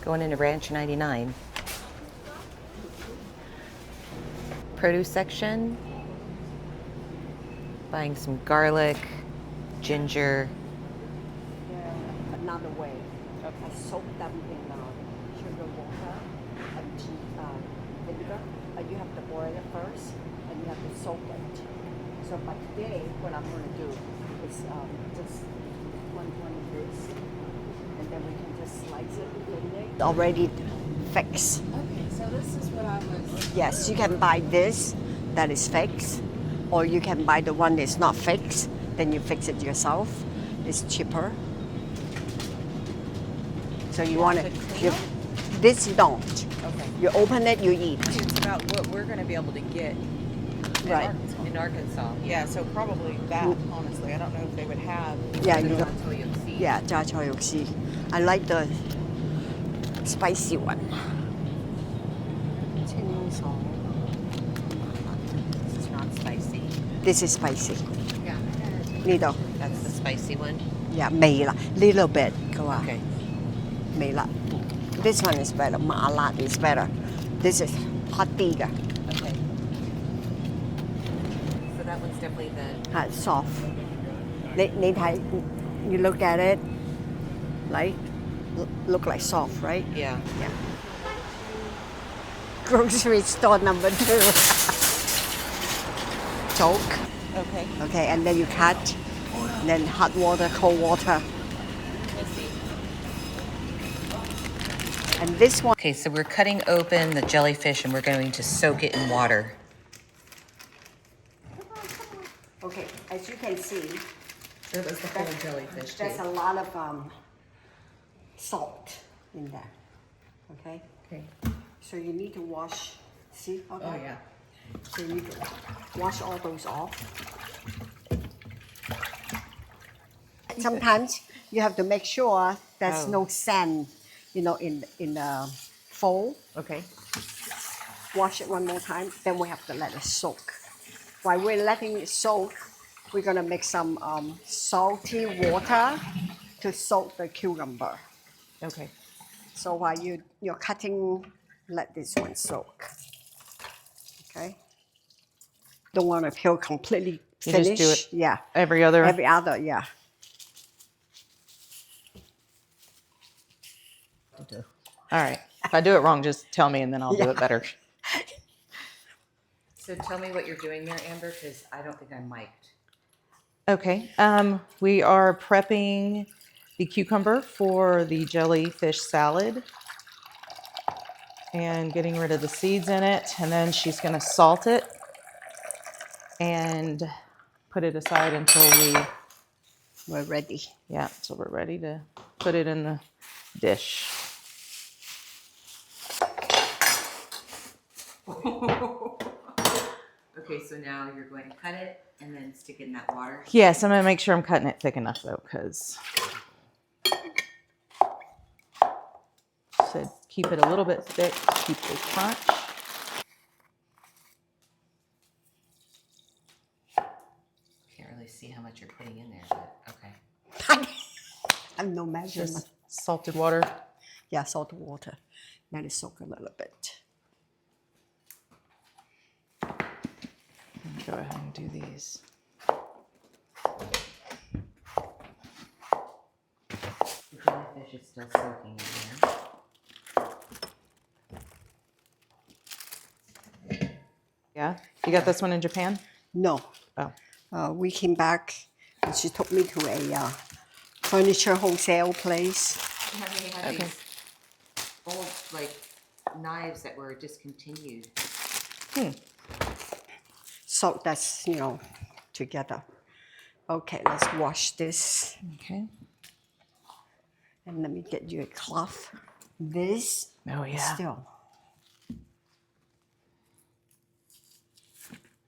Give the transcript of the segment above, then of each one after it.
Going into Ranch 99. Produce section. Buying some garlic, ginger. Another way. Okay. I soak them in sugar water and vinegar. You have to boil it first, and you have to soak it. So, but today, what I'm going to do is just one of this, and then we can just slice it in there. Already fixed. Okay, so this is what I was. Yes, you can buy this that is fixed, or you can buy the one that's not fixed. Then you fix it yourself. It's cheaper. So you want to clean it? This you don't. Okay. You open it, you eat. It's about what we're going to be able to get. Right. In Arkansas. Yeah, so probably that, honestly. I don't know if they would have. Yeah, The you choy don't. yook seed. Yeah, choy yook. I like the spicy one. This is not spicy. This is spicy. Yeah. 呢度 That's the spicy one. yeah 味啦 little bit 佢話 Okay. 味辣 This one is better 麻辣 is better. This is hot 啲嘅 Okay. So that one's definitely the soft. 你睇 you look at it like look like soft, right? yeah. Yeah. Grocery store number 2. Jook. Okay. Okay, and then you cut, and then hot water, cold water. And this one, Okay, so we're cutting open the jellyfish and we're going to soak it in water. okay, as you can see, So that's the whole jellyfish there's a lot of salt in there. Okay, Okay. so you need to wash. See? Okay. Oh yeah. So you need to wash all those off. Sometimes you have to make sure there's no sand, in the fold. Okay. Wash it one more time. Then we have to let it soak. While we're letting it soak, we're gonna make some salty water to soak the cucumber. Okay. So while you're cutting, let this one soak. Okay. Don't want to peel completely You finish. just do it Yeah. Every other. Every other, yeah. All right. If I do it wrong, just tell me and then I'll do it better. So tell me what you're doing there, Amber, because I don't think I'm mic'd. Okay. We are prepping the cucumber for the jellyfish salad and getting rid of the seeds in it. And then she's going to salt it and put it aside until We're ready. so we're ready to put it in the dish. Okay, so now you're going to cut it and then stick it in that water. Yes, I'm going to make sure I'm cutting it thick enough though, because said keep it a little bit thick, keep the crunch. Can't really see how much you're putting in there, but okay. I have no measurement. Just salted water. Yeah, salt water. Let it soak a little bit. Go ahead and do these. The jellyfish is still soaking in there. Yeah? You got this one in Japan? No. Oh. We came back and she took me to a furniture wholesale place. Yeah, they had these old, knives that were discontinued. So that's, together. Okay, let's wash this. Okay. And let me get you a cloth. This Oh, is yeah. still.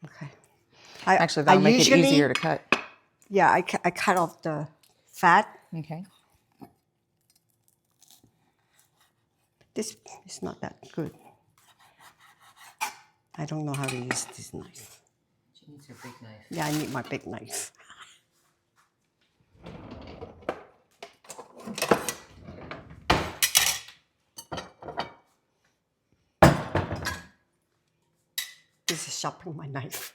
Okay. Actually, that'll make it easier to cut. Yeah, I cut off the fat. Okay. This is not that good. I don't know how to use this knife. She needs her big knife. Yeah, I need my big knife. is sharpening my knife.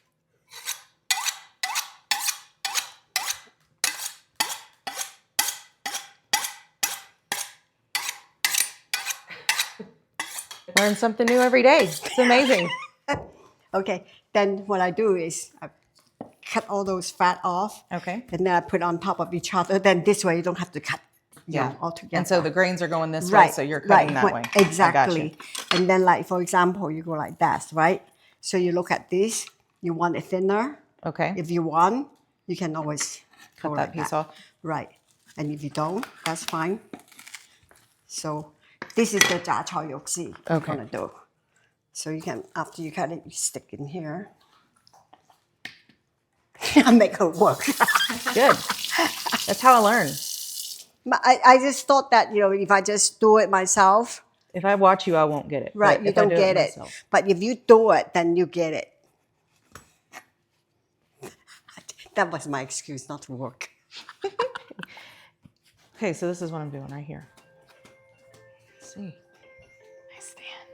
Learn something new every day. It's amazing. Okay, then what I do is I cut all those fat off. Okay. And then I put on top of each other. Then this way you don't have to cut, all together. And so the grains are going this way, right, so you're cutting that way. Exactly. I got you. And then like, for example, you go like that, right? So you look at this, you want it thinner. Okay. If you want, you can always Cut go that like piece off. Right. And if you don't, that's fine. So this is the tsah choy yook we're Okay. gonna do. So you can, after you cut it, you stick in here. I make it work. Good. That's how I learn. But I just thought that, if I just do it myself, If I watch you, I won't get it. right, But you if I don't do get it. myself- But if you do it, then you get it. That was my excuse not to work. Okay, so this is what I'm doing right here. Let's see. Nice stand.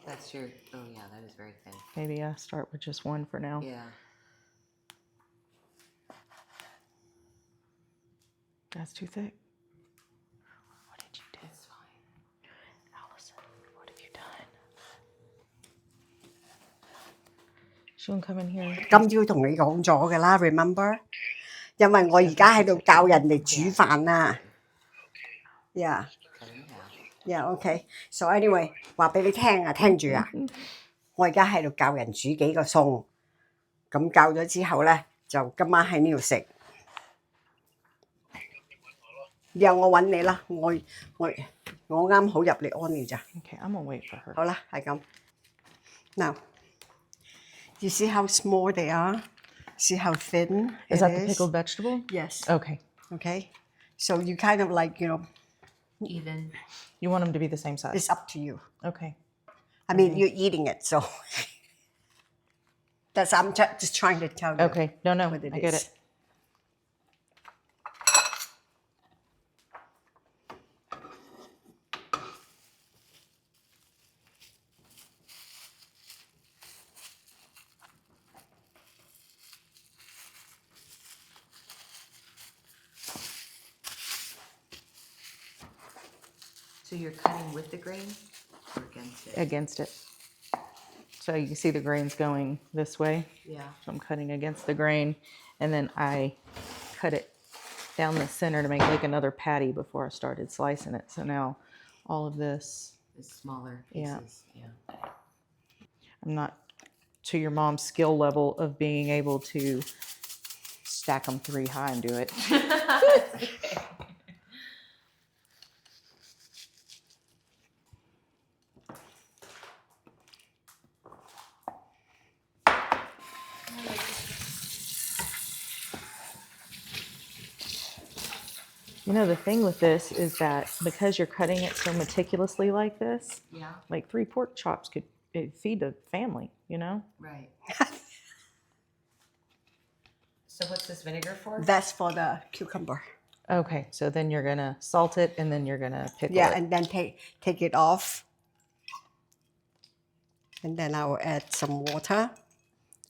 That's your, oh yeah, that is very thin. Maybe I start with just one for now. Yeah. That's too thick. What did you do? It's fine. Allison, what have you done? She won't come in here. 今朝同你講咗㗎啦 remember？因為我而家喺度教人哋煮飯啊。Yeah, Cut it in half. yeah, okay. So anyway，話俾你聽啊，聽住啊，我而家喺度教人煮幾個餸，咁教咗之後咧，就今晚喺呢度食。然後我揾你啦，我啱好入嚟安你咋。 Okay, I'm gonna wait for her. 好啦，係咁。Now, you see how small they are? See how thin Is it that the pickled vegetable? Yes. Okay. Okay. So you kind of like, Even. You want them to be the same size? it's up to you. Okay. I mean, you're eating it, so I'm just trying to tell you. Okay. No, what it I get is. it. So you're cutting with the grain or against it? Against it. So you can see the grains going this way. Yeah. So I'm cutting against the grain, and then I cut it down the center to make like another patty before I started slicing it. So now all of this, The smaller Yeah. pieces. Yeah. I'm not to your mom's skill level of being able to stack them 3 high and do it. You know, the thing with this is that because you're cutting it so meticulously like this, Yeah. like 3 pork chops could feed a family, you know? Right. So what's this vinegar for? That's for the cucumber. Okay, so then you're gonna salt it and then you're gonna pickle Yeah, it. and then take it off. And then I will add some water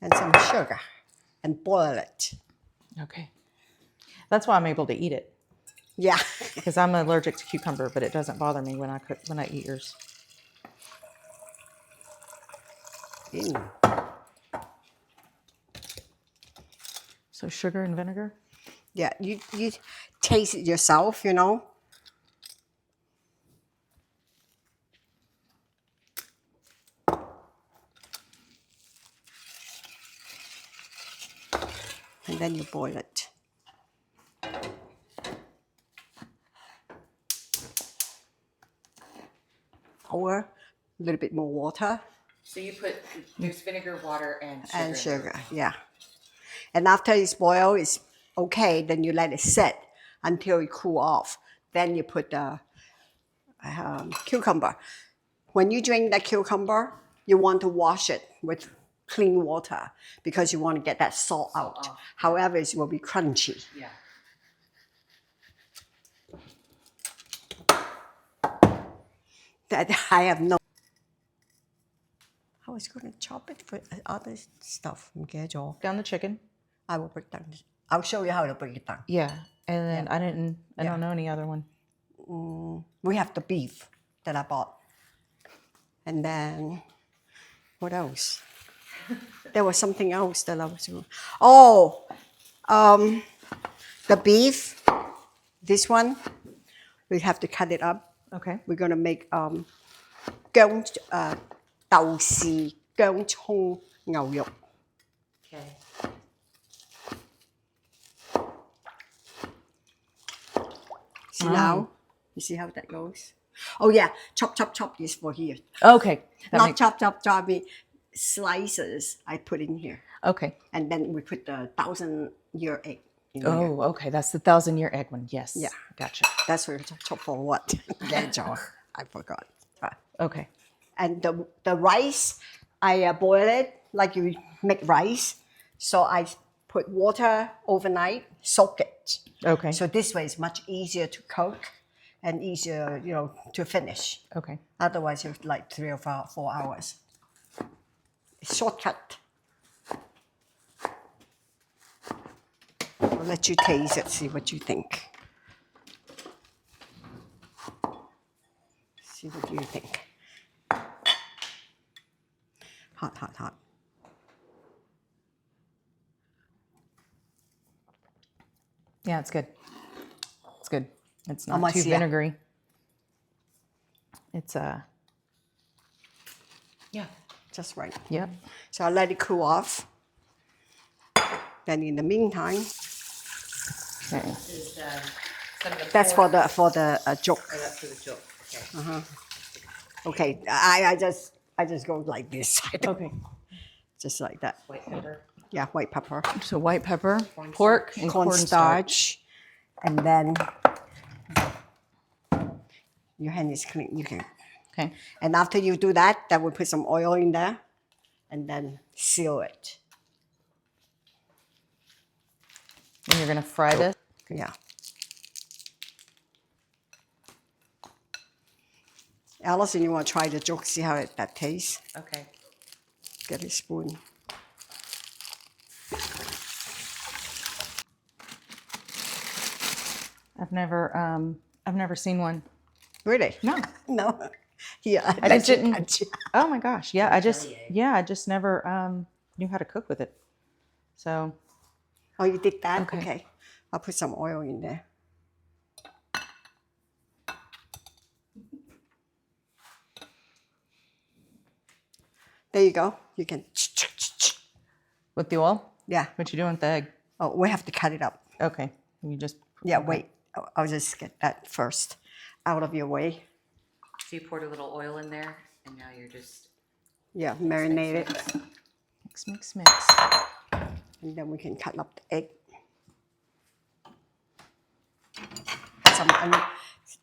and some sugar and boil it. Okay. That's why I'm able to eat it. Yeah. Because I'm allergic to cucumber, but it doesn't bother me when I eat yours. So sugar and vinegar? Yeah, you taste it yourself, And then you boil it. Or a little bit more water. So you put, there's vinegar, water, and sugar. And sugar, yeah. And after it's boiled, it's okay. Then you let it sit until it cool off. Then you put the cucumber. When you drink the cucumber, you want to wash it with clean water because you want to get that salt out. off. However, it will be crunchy. Yeah. That I have no. How was going to chop it for other stuff. Okay, Joe. Down the chicken. I will break down. I'll show you how to break it down. Yeah, and then I don't know any other one. We have the beef that I bought. And then, what else? There was something else that I was doing. Oh, the beef, this one, we have to cut it up. Okay. We're going to make tofu, chong, ngaw, yook. Okay. See now? You see how that goes? Oh yeah, chop is for here. Okay. Not chop, I mean slices I put in here. Okay. And then we put the 1,000-year egg in here. Oh, okay. That's the 1,000-year egg one. Yes. Yeah. Gotcha. That's where chop for what? I forgot. Okay. And the rice, I boil it like you make rice. So I put water overnight, soak it. Okay. So this way it's much easier to cook and easier, to finish. Okay. Otherwise, it's like 3 or 4 hours. Shortcut. I'll let you taste it, see what you think. See what you think. Hot. Yeah, it's good. It's good. It's not Almost, too yeah. vinegary. It's Yeah. Just right. Yep. So I'll let it cool off. Then in the meantime, Okay. Is some of the that's pork- for the jook. Oh, that's for the joke. Okay. Okay, I just go like this. Okay. Just like that. White pepper. Yeah, white pepper, So white pepper, pork, and cornstarch. and then your hand is clean. You can. Okay. And after you do that, then we put some oil in there, and then seal it. And you're gonna fry this. Yeah. Allison, you want to try the jook? See how that tastes? Okay. Get a spoon. I've never seen one. Really? No. No. Yeah. I just didn't. Oh my gosh. Yeah. I just never knew how to cook with it. So. Oh, you did that? Okay. Okay. I'll put some oil in there. There you go. You can. With the oil? Yeah. What you doing with the egg? Oh, we have to cut it up. Okay. You just. Yeah, wait. I'll just get that first out of your way. So you poured a little oil in there, and now you're just Yeah, marinate it. Mix. And then we can cut up the egg.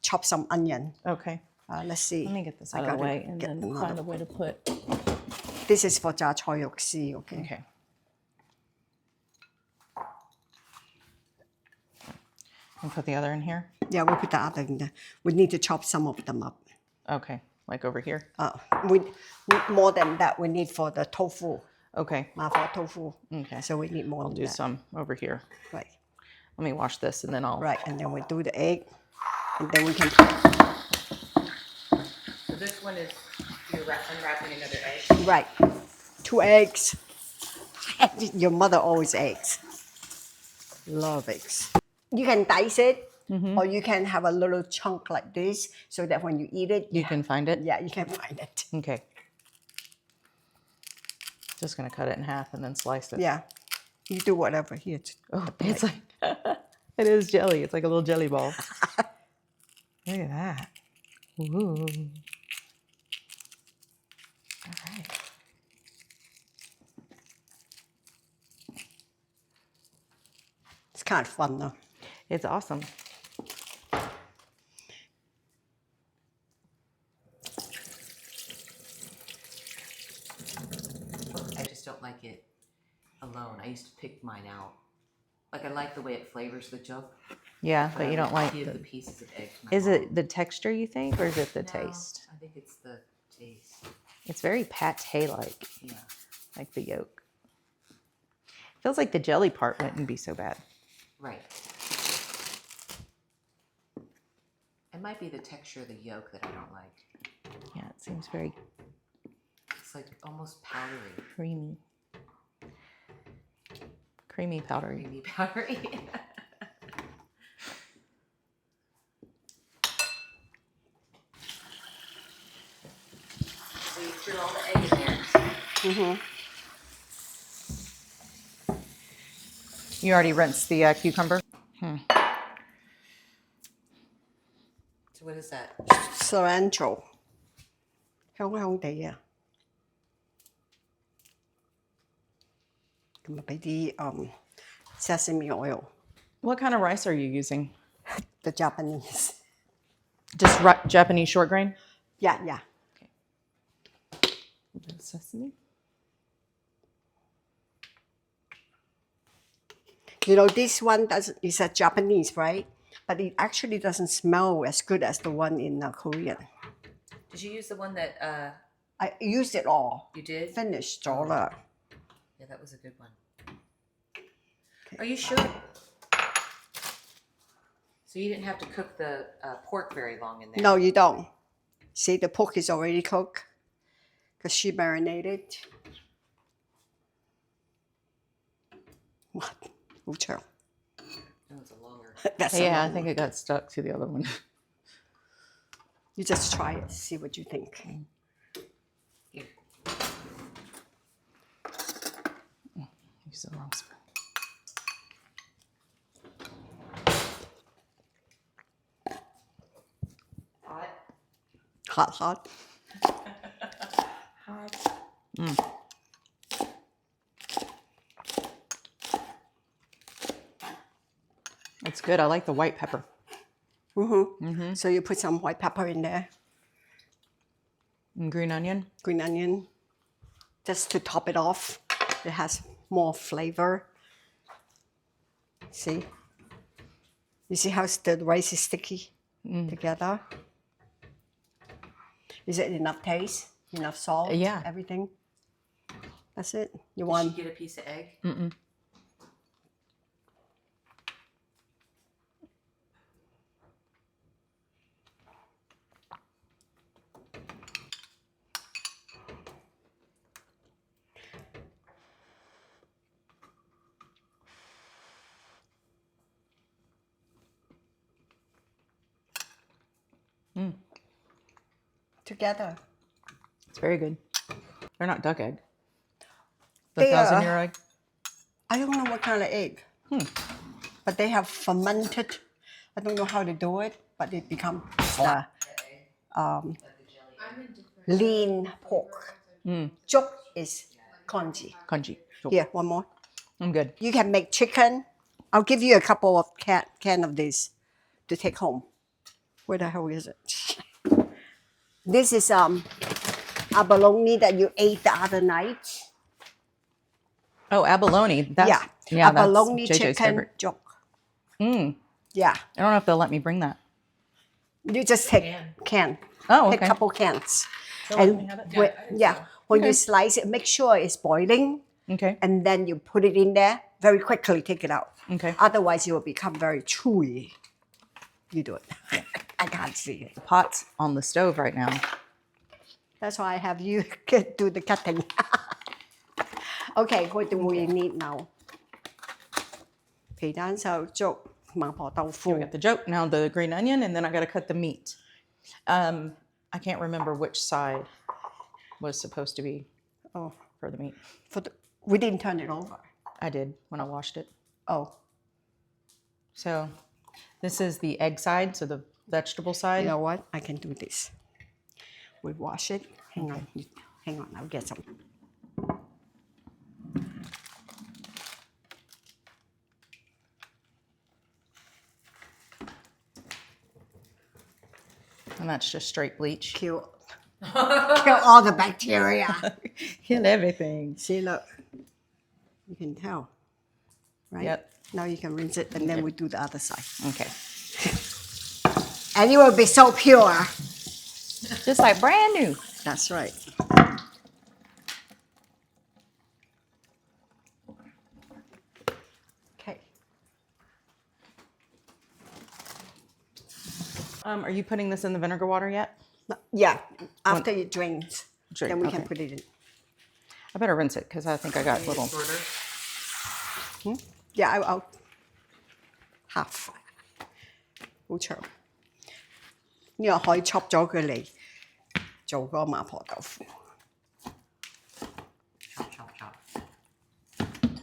Chop some onion. Okay. Let's see. Let me get this I out of the gotta way and get then another find a way to put. This is for tsah choy yook see, okay? Okay. And put the other in here. Yeah, we'll put the other in there. We need to chop some of them up. Okay. Like over here. We more than that we need for the tofu, Okay. mapo tofu. Okay. So we need more I'll than do that. some over here. Right, Let me wash this and then I'll. right, and then we do the egg, and then we can. So this one is you're unwrapping another egg. Right, 2 eggs. Your mother always eggs. Love eggs. You can dice it, or you can have a little chunk like this, so that when you eat it, You can find it? Yeah, you can find it. Okay. Just going to cut it in half and then slice it. Yeah, you do whatever here. Oh, it's like, it is jelly. It's like a little jelly ball. Look at that. Ooh. All right. It's kind of fun though. It's awesome. I just don't like it alone. I used to pick mine out. Like I like the way it flavors the joke. Yeah, but you don't like give the the, pieces of egg to my is mom. it the texture you think, or is it the No, taste? I think it's the taste. It's very pate-like, Yeah. like the yolk. Feels like the jelly part wouldn't be so bad. Right. It might be the texture of the yolk that I don't like. Yeah, it seems very It's like almost powdery. creamy. Creamy powdery. Creamy powdery. So you threw all the egg in there. Mm-hmm. You already rinsed the cucumber? So what is that? Cilantro. 香香地啊。咁啊，俾啲sesame oil. What kind of rice are you using? The Japanese. Just Japanese short grain? Yeah, yeah. Sesame? You know, this one is a Japanese, right? But it actually doesn't smell as good as the one in Korean. Did you use the one that I used it all. you did? Finished 咗啦。 Yeah, that was a good one. Are you sure? So you didn't have to cook the pork very long in there? No, you don't. See, the pork is already cooked because she marinated. What? 好長。 That was a longer. That's a Yeah, I long think one. it got stuck to the other one. You just try it, see what you think. Here. Use the wrong spoon. Hot. Hot, hot. Hot. It's good. I like the white pepper. So you put some white pepper in there, And green onion. green onion, just to top it off. It has more flavor. See? You see how the rice is sticky together? Is it enough taste? Enough salt? Yeah. Everything? That's it? You Did want... she get a piece of egg? Together. It's very good. They're not duck egg. The They are. 1,000-year egg. I don't know what kind of egg. But they have fermented. I don't know how to do it, but it becomes the lean pork. Jook is congee. Congee. Sure. Here, one more. I'm good. You can make chicken. I'll give you a couple of can of this to take home. Where the hell is it? This is abalone that you ate the other night. Oh, abalone. That's, Yeah, yeah, abalone that's JJ's chicken favorite. jook. Mm. Yeah, I don't know if they'll let me bring that. you just take can. Oh, Take okay. a couple cans. They'll let me have it? When you slice it, make sure it's boiling, Okay. and then you put it in there very quickly. Take it out. Okay. Otherwise, it will become very chewy. You do it. I can't see it. The pot's on the stove right now. That's why I have you do the cutting. Okay, what do we need now? 皮蛋瘦粥、麻婆豆 We 腐。 got the joke, now the green onion, and then I got to cut the meat. I can't remember which side was supposed to be Oh, for the meat. we didn't turn it over. I did when I washed it. Oh, So this is the egg side, so the vegetable side. you know what? I can do this. We wash it. Hang on. Hang on. I'll get some. And that's just straight bleach. Kill all the bacteria. Kill everything. See, look. You can tell. Right? Yep. Now you can rinse it, and then we do the other side. Okay. And it will be so pure. Just like brand new. That's right. Are you putting this in the vinegar water yet? Yeah, after it drains, Drain, then we can okay. put it in. I better rinse it because I think I got little. Shorter. Yeah, I'll half 好長。呢個可以 chop 咗佢嚟做嗰個麻婆豆腐。Chop, chop, chop.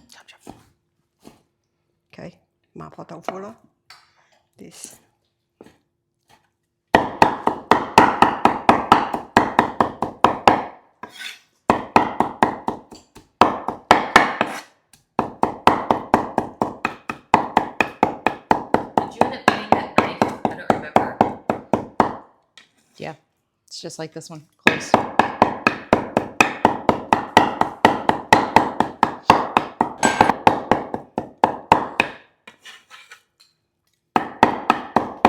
Chop, chop. Okay, 麻婆豆腐咯。This. Did you end up getting that knife? I don't remember. Yeah, it's just like this one. Close.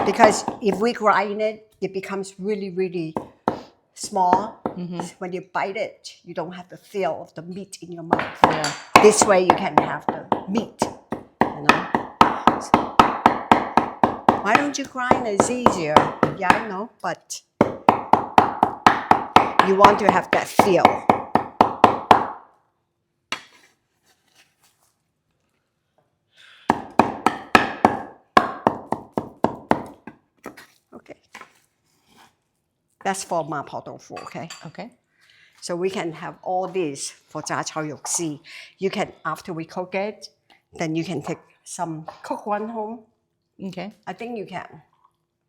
Because if we grind it, it becomes really, really small. When you bite it, you don't have the feel of the meat in your mouth. Yeah. This way you can have the meat, you know. Why don't you grind it? It's easier. Yeah, I know, but you want to have that feel. Okay. That's for mapo tofu, okay? Okay. So we can have all this for 炸炒肉絲. You can, after we cook it, then you can take some cook one home. Okay. I think you can.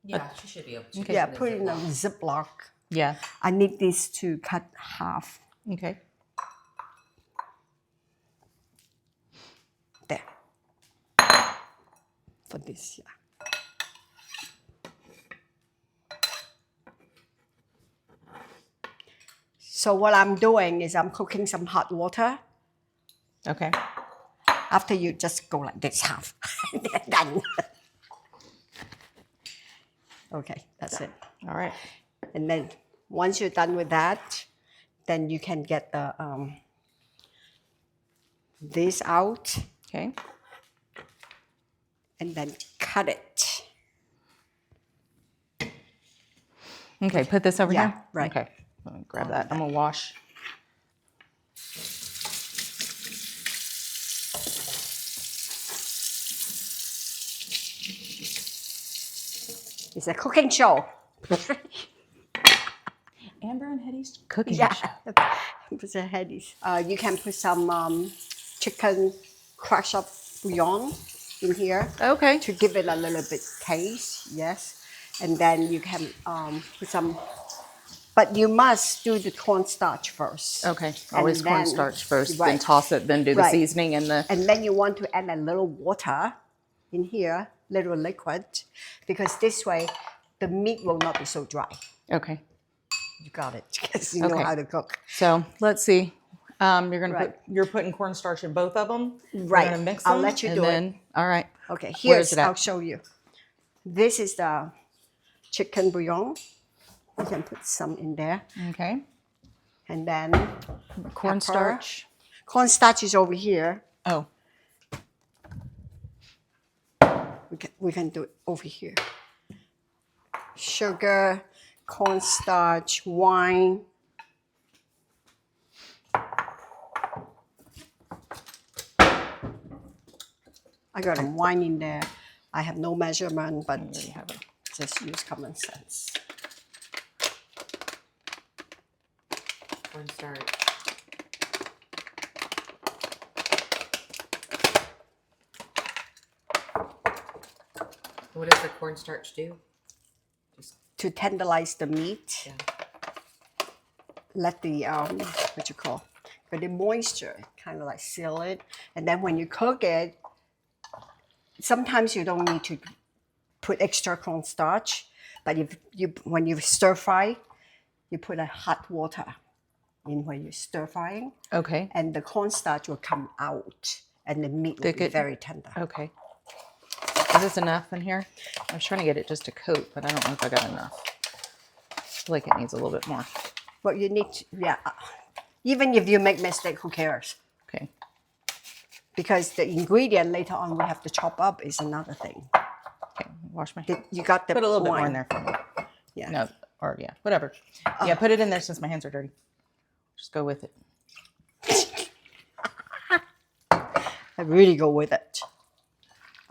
Yeah, she should be able to. Yeah, put it in a Ziploc. Yeah. I need this to cut half. Okay. There. For this, yeah. So what I'm doing is I'm cooking some hot water. Okay. After you just go like this half. Done. Okay, that's it. All right. And then once you're done with that, then you can get the this out Okay. and then cut it. Okay. Put this over Yeah, here. right. Okay. Let me grab that. I'm gonna wash. It's a cooking show. Amber and Hedy's cooking Yeah, show. it's a headies. You can put some chicken crush up bouillon in here Okay. to give it a little bit taste. Yes, and then you can put some. But you must do the cornstarch first. Okay. Always And then- cornstarch first, then right. toss it, then do the Right. seasoning and the. And then you want to add a little water in here, little liquid, because this way the meat will not be so dry. Okay. You got it, because you know Okay. how to cook. So let's see. You're gonna Right. you're putting cornstarch in both of them. Right. You're gonna mix I'll them, let you and do it. then, All right. Okay, Where here's, is it at? I'll show you. This is the chicken bouillon. You can put some in there. Okay. And then Cornstarch. cornstarch is over here. Oh. We can do it over here. Sugar, cornstarch, wine. I got a wine in there. I have no measurement, but There you have it. just use common sense. Cornstarch. What does the cornstarch do? To tenderize the meat, Yeah. let the what you call, but the moisture kind of like seal it, and then when you cook it, sometimes you don't need to put extra cornstarch, but if you when you stir fry, you put a hot water in when you're stir frying, Okay. and the cornstarch will come out, and the meat will Thick be it. very tender. Okay. Is this enough in here? I was trying to get it just to coat, but I don't know if I got enough. I feel like it needs a little bit more. But you need to, yeah. Even if you make mistake, who cares? Okay. Because the ingredient later on we have to chop up is another thing. Okay. wash my hands. You got the Put a little bit more wine. in there for me. Yeah. No, or yeah, whatever. Yeah, put it in there since my hands are dirty. Just go with it. I really go with it.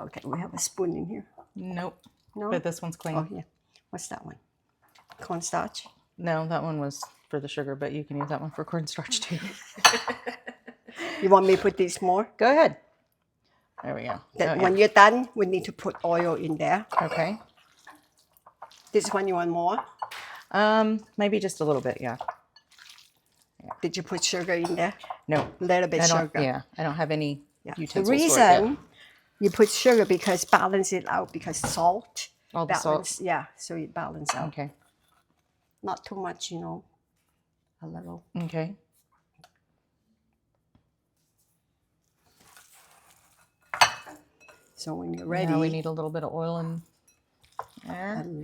Okay, we have a spoon in here. Nope. No? But this one's clean. Oh, yeah. What's that one? Cornstarch? No, that one was for the sugar, but you can use that one for cornstarch too. You want me to put this more? Go ahead. There we go. When you're done, we need to put oil in there. Okay. This one you want more? Maybe just a little bit, yeah. Did you put sugar in there? No. A little bit sugar. Yeah, I don't have any Yeah. utensils The for it yet. reason you put sugar because balance it out because salt. All the salt. Yeah, so it balance out. Okay. Not too much, you know. A little. Okay. So when you're ready, Now we need a little bit of oil in there. um,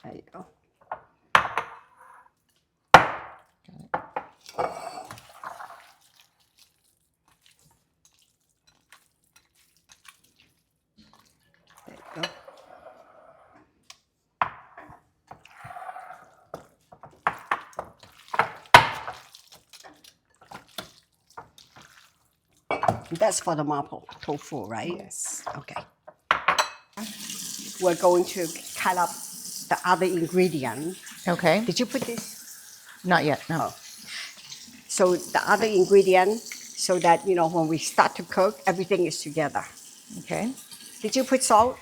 there you go. There you go. That's for the mapo tofu, right? Yes. Okay. We're going to cut up the other ingredient. Okay. Did you put this? Not yet. No. Oh. So the other ingredient, so that you know when we start to cook, everything is together. Okay. Did you put salt?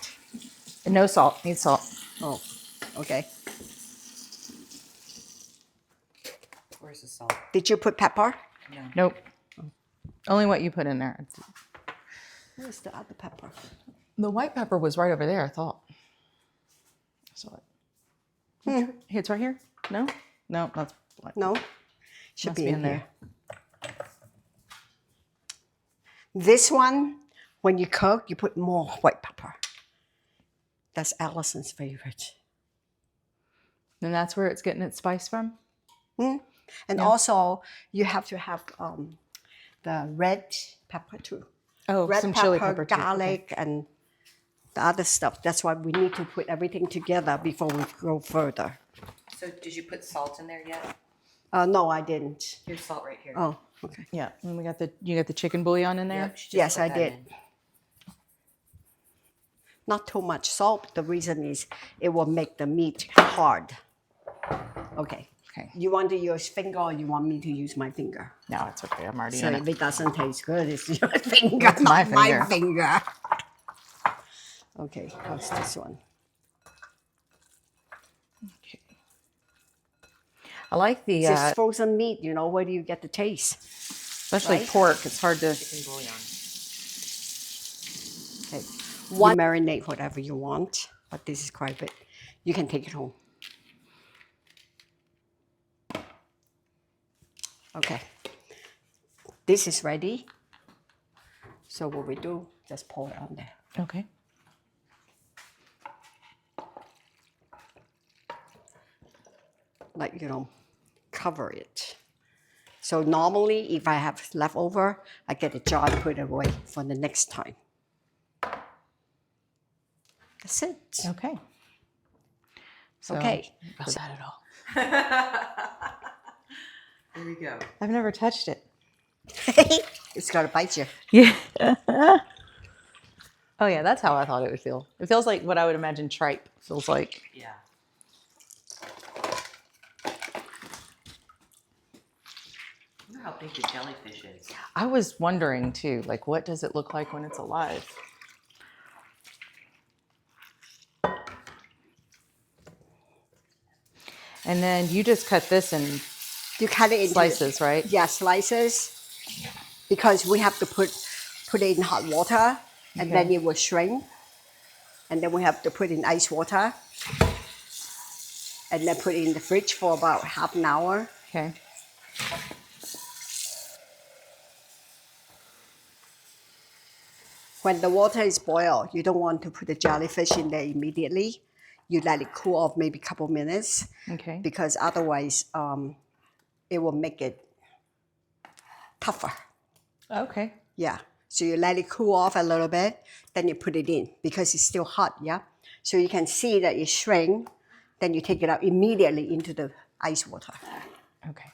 No salt. Need salt. Oh, okay. Where's the salt? Did you put pepper? No. Nope. Only what you put in there. Where's the other pepper? The white pepper was right over there, I thought. I saw it. It's right here? No? No, that's black. No, should Must be be in in here. there. This one, when you cook, you put more white pepper. That's Allison's favorite. And that's where it's getting its spice from? And also, you have to have the red pepper too. Oh, Red some pepper, chili pepper too. garlic, and the other stuff. That's why we need to put everything together before we go further. So did you put salt in there yet? No, I didn't. Here's salt right here. Oh, okay. Yeah, and we got you got the chicken bouillon in there? Yep, she just Yes, put I that did. in. Not too much salt. The reason is it will make the meat hard. Okay. Okay. You want to use finger or you want me to use my finger? No, it's okay. I'm already So in if it. it doesn't taste good, it's your finger, It's my not my finger. finger. Okay, how's this one? Okay. I like the, It's frozen meat, you know, where do you get the taste? especially right? pork. It's hard to. Chicken bouillon. Okay. One marinate whatever you want, but this is quite big. You can take it home. Okay. This is ready. So what we do, just pour it on there. Okay. Like, you know, cover it. So normally, if I have leftover, I get a jar and put it away for the next time. That's it. Okay. So, Okay. Was that at all? Here we go. I've never touched it. It's gonna bite you. Yeah. Oh yeah, that's how I thought it would feel. It feels like what I would imagine tripe feels like. Yeah. I wonder how big the jellyfish is. I was wondering too, like what does it look like when it's alive? And then you just cut this in You cut it into slices, right? Yeah, slices. Because we have to put it in hot water, and then it will shrink. And then we have to put in ice water, and then put it in the fridge for about half an hour. Okay. When the water is boiled, you don't want to put the jellyfish in there immediately. You let it cool off maybe a couple minutes, Okay. because otherwise it will make it tougher. Okay. Yeah. So you let it cool off a little bit, then you put it in because it's still hot, yeah? So you can see that it shrink, then you take it out immediately into the ice water. Okay.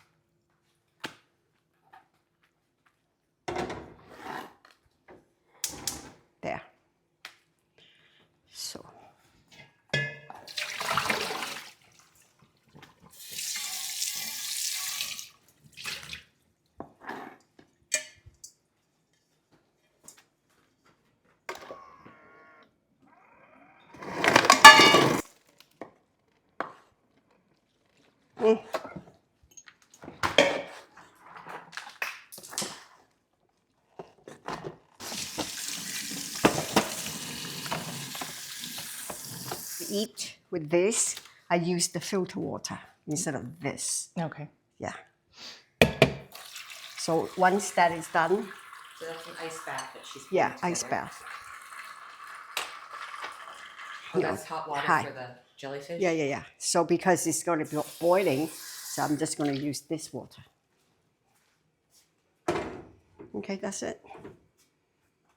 There. So. Eat with this, I use the filter water instead of this. Okay. Yeah. So once that is done, So that's an ice bath that she's putting yeah, together. ice bath. Oh, that's hot water Hi. for the jellyfish? Yeah. So because it's going to be boiling, so I'm just going to use this water. Okay, that's it.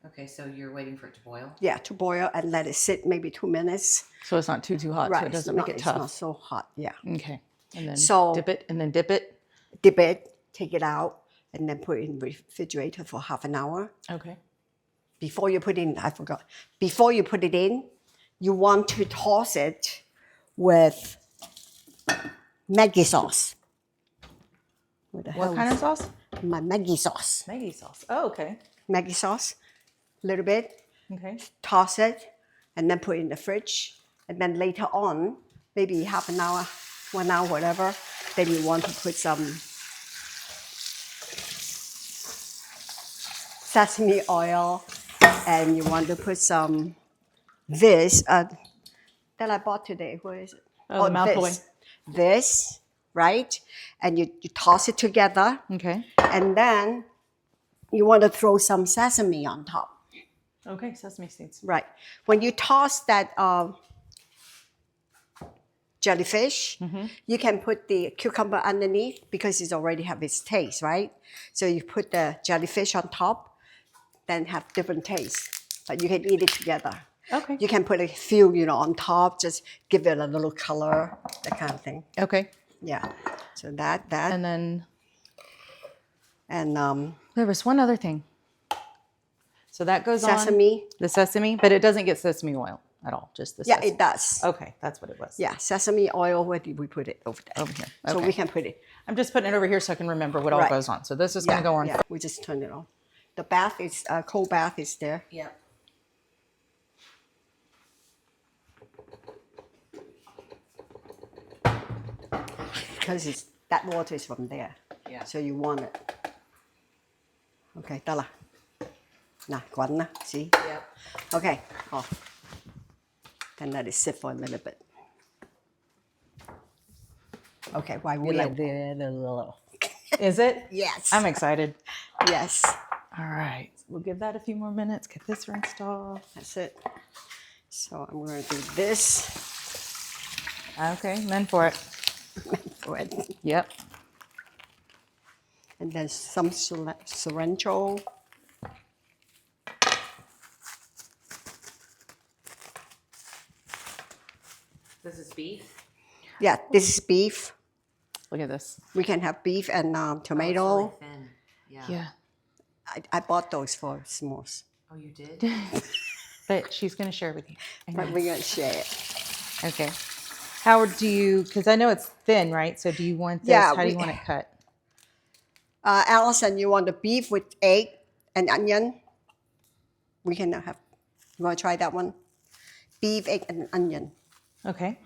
Okay, so you're waiting for it to boil? Yeah, to boil and let it sit maybe 2 minutes. So it's not too hot, so it doesn't make it It's tough. not so hot, yeah. Okay. And then So- dip it and then dip it. Dip it, take it out, and then put it in the refrigerator for half an hour. Okay. Before you put in, I forgot. Before you put it in, you want to toss it with Maggi sauce. What Kind of sauce? My Maggi sauce. Maggi sauce. Oh, okay. Maggi sauce, a little bit. Okay. Toss it, and then put it in the fridge. And then later on, maybe half an hour, 1 hour, whatever, then you want to put some sesame oil, and you want to put some this that I bought today. What is it? Oh, the mapo. This, right? And you toss it together, Okay. and then you want to throw some sesame on top. Okay, sesame seeds. Right. When you toss that jellyfish, you can put the cucumber underneath because it already have its taste, right? So you put the jellyfish on top, then have different taste. But you can eat it together. Okay. You can put a few, on top, just give it a little color, that kind of thing. Okay. Yeah. So that, And then there was one other thing. So that goes sesame. on the sesame, but it doesn't get sesame oil at all, just the Yeah, sesame. it does. Okay, that's what it was. Yeah, sesame oil. Where did we put it? Over there. Over here. So Okay. we can put it. I'm just putting it over here so I can remember what all Right. goes on. So this is going to go on. Yeah, we just turn it on. The bath is cold bath is there. Yep. Because that water is from there. Yeah. So you want it. Okay, 得啦。嗱，滾啦，see? Yep. Okay, off. Then let it sit for a little bit. Okay, why we like the Is it? Yes. I'm excited. Yes, All right. We'll give that a few more minutes. Get this rinsed off. that's it. So I'm going to do this. Okay, then for it. For it. Yep. And then some cilantro. This is beef. Yeah, this is beef. Look at this. We can have beef and Oh, it's tomato. really thin. Yeah. Yeah. I bought those for s'mores. Oh, you did? But she's going to share with you. But we're going to share it. Okay. How do you, because I know it's thin, right? So do you want this? Yeah, How do you want it cut? Allison, you want the beef with egg and onion? We can have. You want to try that one? Beef, egg, and onion. Okay.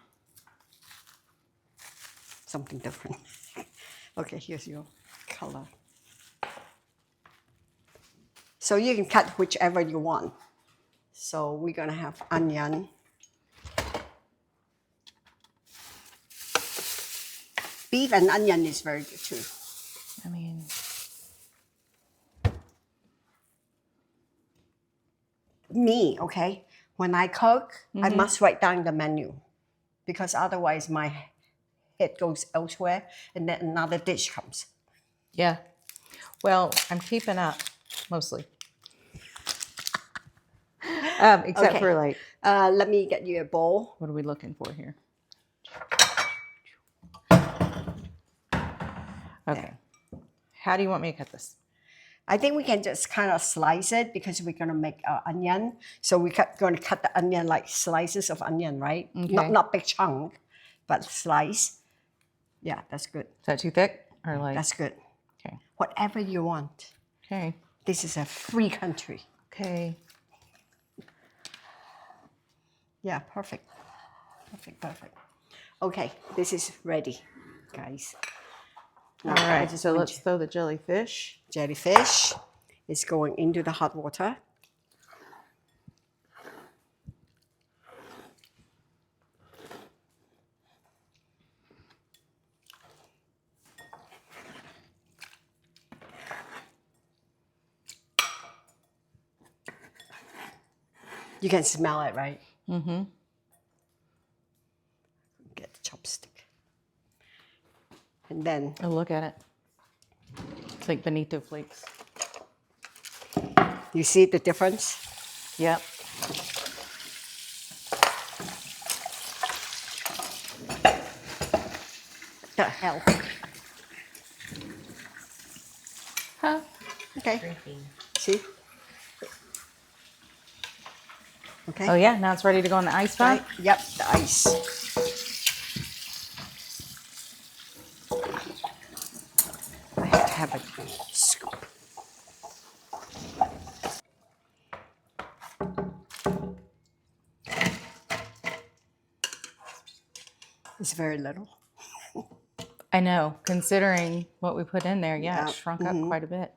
Something different. Okay, here's your color. So you can cut whichever you want. So we're going to have onion. Beef and onion is very good too. I mean, Me, okay, when I cook, I must write down the menu because otherwise my head goes elsewhere and then another dish comes. yeah. Well, I'm keeping up. mostly. Except Okay. for like, Let me get you a bowl. what are we looking for here? Okay. How do you want me to cut this? I think we can just kind of slice it because we're gonna make onion. So we're gonna cut the onion like slices of onion, right? Okay. Not big chunk, but slice. Yeah, that's good. Is that too thick or like? That's good. Okay. Whatever you want. Okay. This is a free country. Okay. Yeah, perfect. Perfect, perfect. Okay, this is ready, guys. All Now, I right. just So want let's throw the jellyfish. jellyfish is going into the hot water. You can smell it, right? Mm-hmm. Get the chopstick. And then Oh, look at it. It's like bonito flakes. you see the difference? Yep. The hell. Huh. Okay. Drinking. See? Okay. Oh yeah. Now it's ready to go in the ice Right? bath. Yep, the ice. I have to have a scoop. It's very little. I know. Considering what we put in there, yeah, Yeah. it shrunk up quite a bit.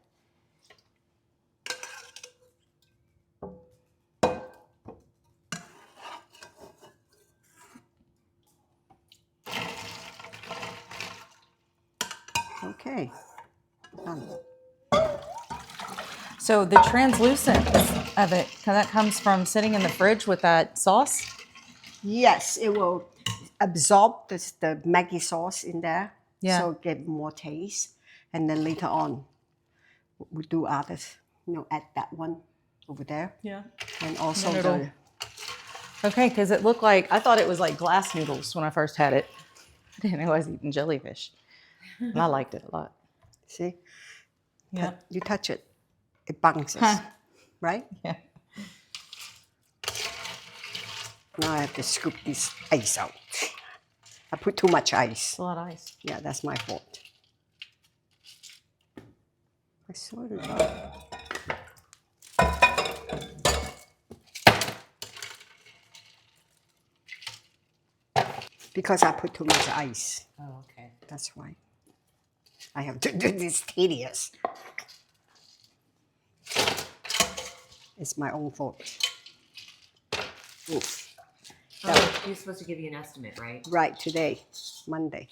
Okay. Done. So the translucence of it, that comes from sitting in the fridge with that sauce. Yes, it will absorb the Maggi sauce in there. Yeah. So get more taste. And then later on, we do others. Add that one over there. Yeah. And also And then the Okay, because it looked like, I thought it was like glass noodles when I first had it. I didn't know I was eating jellyfish. And I liked it a lot. see? Yeah. You touch it, it bounces, Huh. right? Yeah. Now I have to scoop this ice out. I put too much ice. It's a lot of ice. Yeah, that's my fault. I sort of got. Because I put too much ice. Oh, okay. That's why. I have to do this tedious. It's my own fault. Oof. Oh, you're supposed to give you an estimate, right? Right, today, Monday.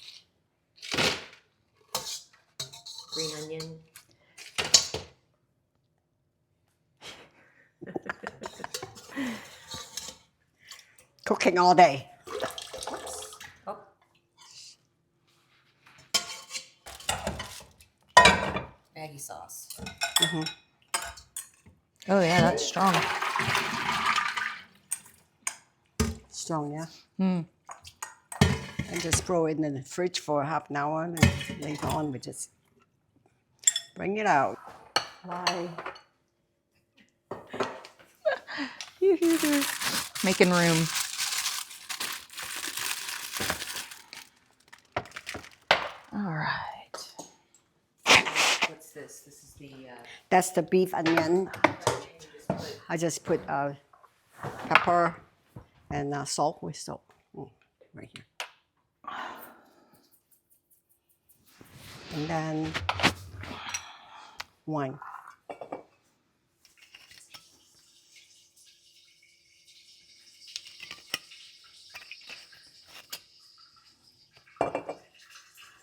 Green onion. Cooking all day. Oh. Maggi sauce. Oh yeah, that's strong. Strong, yeah? Mm. And just throw it in the fridge for half an hour, and later on we just bring it out. Why? Making room. All right. What's this? This is the. That's the beef onion. I just put pepper and salt with salt. Right here. And then wine.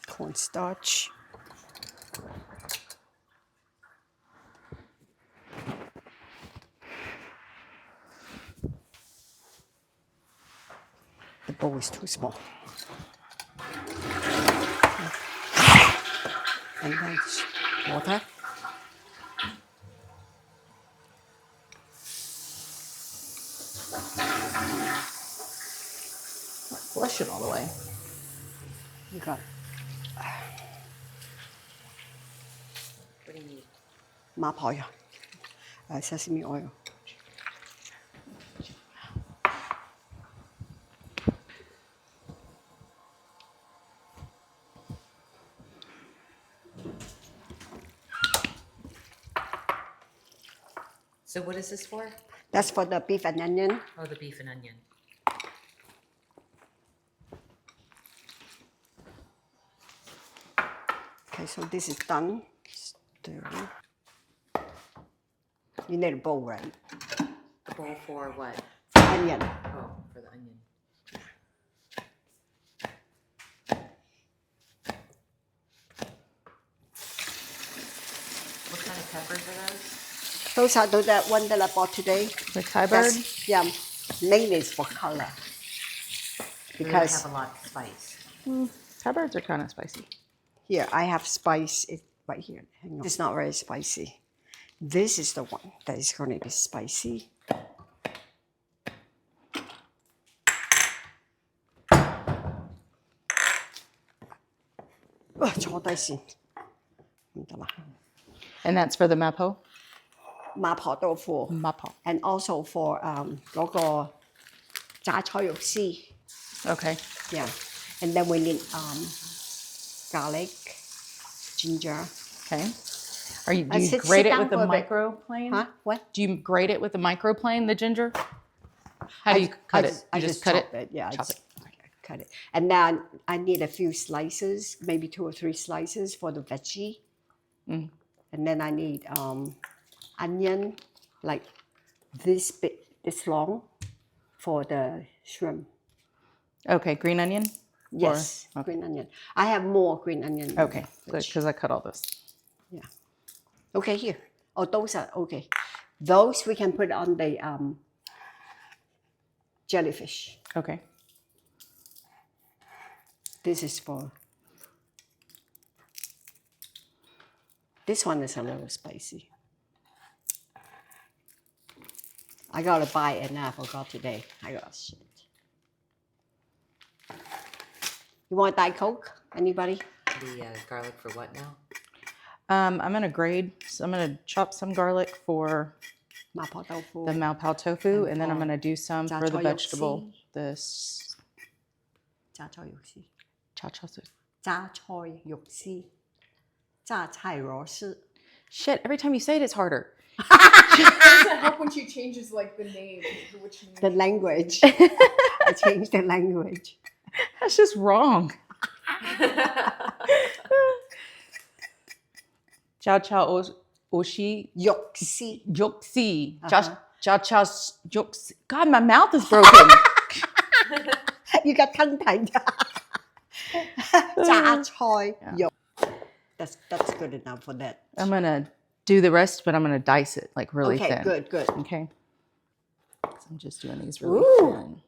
Cornstarch. The bowl is too small. And then water. Flush it all the way. You got What do you need? mapo, sesame oil. So what is this for? That's for the beef and onion. Oh, the beef and onion. Okay, so this is done. Stir. You need a bowl, right? A bowl for what? Onion. Oh, for the onion. What kind of peppers are those? Those are that one that I bought today. The Thai bird? That's, yeah, mainly it's for color. They don't Because have a lot of spice. Thai birds are kind of spicy. here, I have spice it right here. Hang on. It's not very spicy. This is the one that is going to be spicy.坐低先，唔得啦。 And that's for the mapo? 麻婆豆腐 Mapo. and also for 嗰個榨菜肉絲 Okay. yeah and then we need garlic ginger Okay. Do you sit grate it down with for a a bit. microplane? huh what Do you grate it with a microplane, the ginger? How do you cut it? I You just cut chop it? yeah Chop it. cut it and then I need a few slices maybe 2 or 3 slices for the veggie and then I need onion like this big this long for the shrimp. Okay, green onion? Yes, Or- okay. green onion. I have more green onion. than Okay, the good, veg. because I cut all this. Yeah. Okay, here. Oh, those are okay. Those we can put on the jellyfish. Okay. This is for. This one is a little spicy. I gotta buy it and I forgot today. I got shit. You want Diet Coke? Anybody? The garlic for what now? I'm gonna grade. So I'm gonna chop some garlic for Mapo tofu. the mapo tofu, and then I'm for gonna do some for the choy vegetable. This 榨菜肉絲 cha cha soup. 榨菜肉絲榨菜螺絲 Shit! Every time you say it, it's harder. Doesn't help when she changes like the name, which name. The language. I changed the language. That's just wrong. Cha cha oshi Yoksi. yoksi. Uh-huh. Cha cha yoksi. God, my mouth is broken. You got tongue tied. 榨菜肉. That's good enough for that. I'm gonna do the rest, but I'm gonna dice it like really Okay, thin. good, good. Okay. So I'm just doing these really Ooh. thin.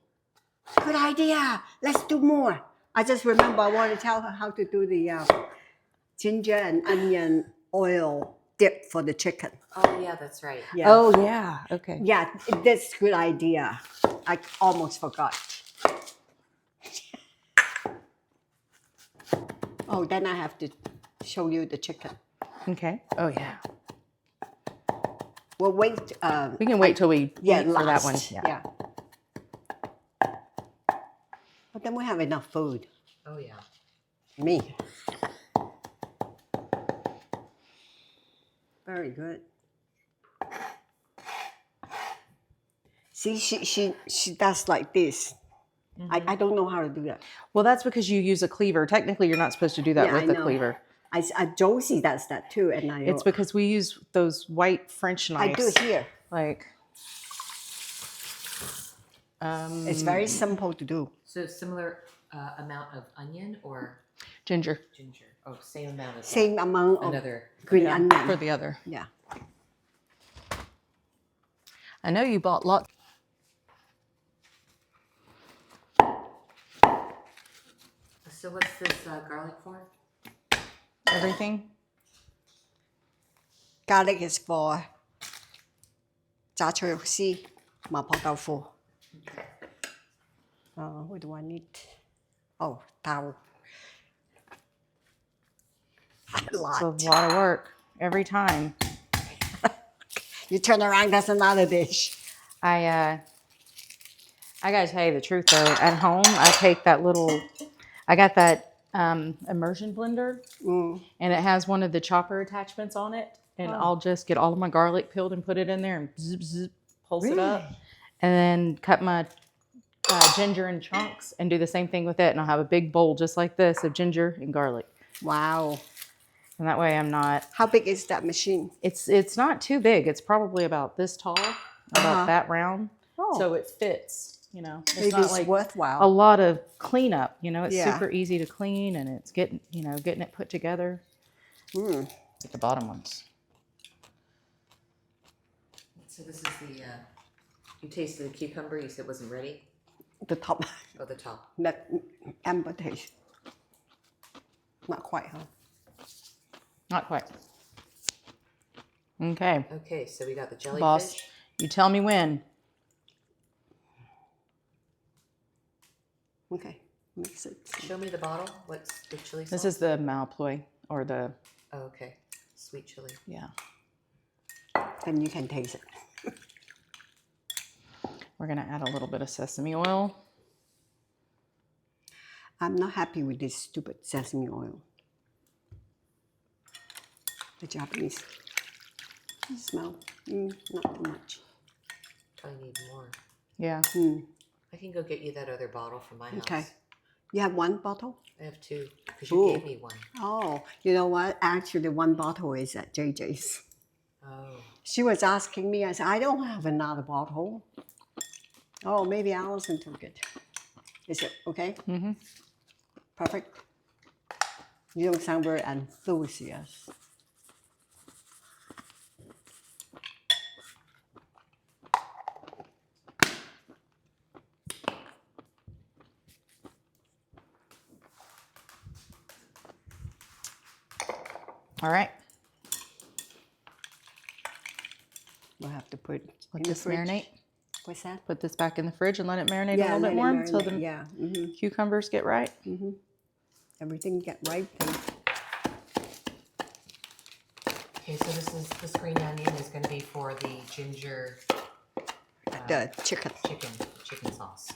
Good idea. Let's do more. I just remember I want to tell her how to do the ginger and onion oil dip for the chicken. Oh yeah, that's right. Yeah. Oh yeah. Okay. Yeah, that's a good idea. I almost forgot. Oh, then I have to show you the chicken. Okay. Oh yeah. We'll wait. We can wait till we Yeah, eat for that one. last. Yeah. But then we have enough food. Oh yeah. Me. Very good. See, she does like this. I don't know how to do that. Well, that's because you use a cleaver. Technically, you're not supposed to do that Yeah, with I a know. cleaver. Josie does that too, and It's because we use those white French I knives. do it here. Like. It's very simple to do. So similar amount of onion or Ginger ginger? Oh, same amount as Same amount of another. green for onion. the other. Yeah. I know you bought lots. So what's this garlic for? Everything. Garlic is for 榨菜肉絲, mapo tofu. What do I need? Oh, towel. A It's a lot. lot of work every time. You turn around, that's another dish. I gotta tell you the truth though. At home, I take that little. I got that immersion blender, and it has one of the chopper attachments on it. And I'll just get all of my garlic peeled and put it in there and zip, zip, pulse it up, and then cut my ginger in chunks and do the same thing with it. And I'll have a big bowl just like this of ginger and garlic. Wow. And that way I'm not. How big is that machine? It's not too big. It's probably about this tall, about that round. Oh. So it fits. You know, it's Maybe not it's like worthwhile. a lot of cleanup. You know, it's Yeah. super easy to clean, and it's getting it put together. Like the bottom ones. So this is the, you tasted the cucumber, you said it wasn't ready? The top. Oh, the top. That Amber taste. Not quite, huh? Not quite. Okay, Okay, so we got the jellyfish. boss, you tell me when. Okay, mix it. Show me the bottle. What's the chili sauce? This is the mapo or the Oh, okay. Sweet chili. yeah. Then you can taste it. We're gonna add a little bit of sesame oil. I'm not happy with this stupid sesame oil. The Japanese smell. Not too much. Probably need more. Yeah. I can go get you that other bottle from my house. Okay. You have one bottle? I have two, because you gave me one. Oh, you know what? Actually, one bottle is at JJ's. Oh. She was asking me. I said, I don't have another bottle. Oh, maybe Allison took it. Is it okay? Mm-hmm. Perfect. You don't sound very enthusiastic. All right. We'll have to put Let in the this fridge. marinate. What's that? Put this back in the fridge and let it marinate a little let bit it more until marinate. the Yeah. cucumbers get right. Everything get right. Then. Okay, so this green onion is going to be for the ginger The chicken. chicken sauce.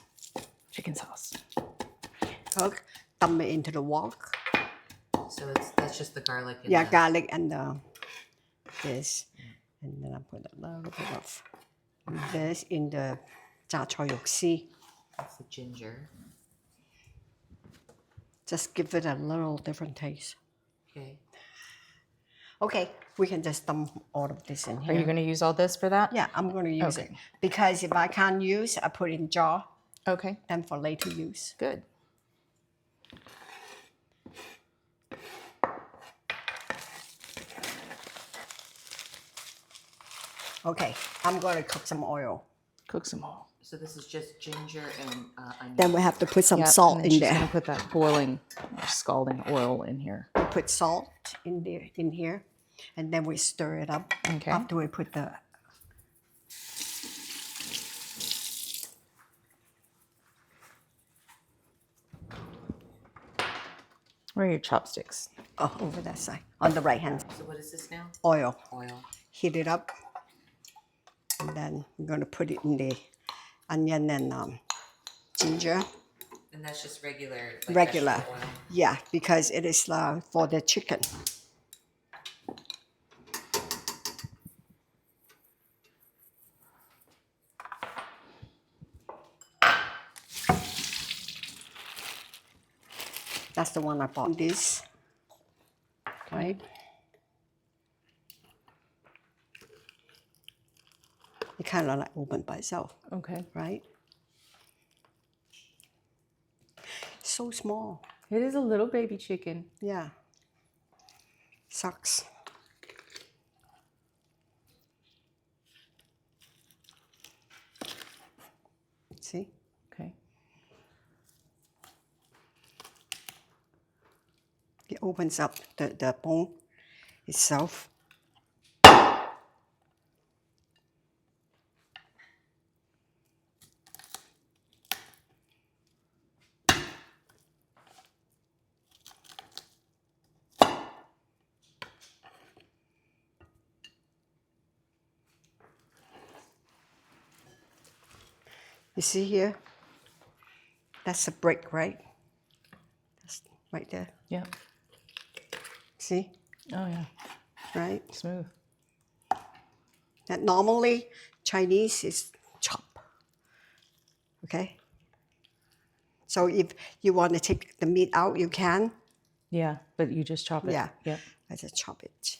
Chicken sauce. Cook. Dump it into the wok. So that's just the garlic and Yeah, the, garlic and this. And then I put a little bit of this in the tsah choy yook. that's the ginger. Just give it a little different taste. Okay. Okay, we can just dump all of this in here. Are you going to use all this for that? Yeah, I'm going to use it. Okay. Because if I can't use, I put in jar Okay. and for later use. Good. Okay, I'm going to cook some oil. Cook some oil. So this is just ginger and onion. Then we have to put some Yep, salt and then in she's there. going to put that boiling or scalding oil in here. Put salt in there, in here, and then we stir it up. Okay. After we put the Where are your chopsticks? over that side on the right hand So what is this now? oil. Oil. Heat it up, and then we're going to put it in the onion and ginger. And that's just regular. Like Regular, vegetable oil. yeah, because it is for the chicken. That's the one I bought. This, right? It kind of like opened by itself, Okay. right? So small, It is a little baby chicken. yeah. Sucks. See? Okay. It opens up the bone itself. You see here? That's a brick, right? That's right there. Yep. See? Oh yeah. Right? Smooth. That normally Chinese is chop. Okay? So if you want to take the meat out, you can. Yeah, but you just chop it. Yeah. Yep. I just chop it.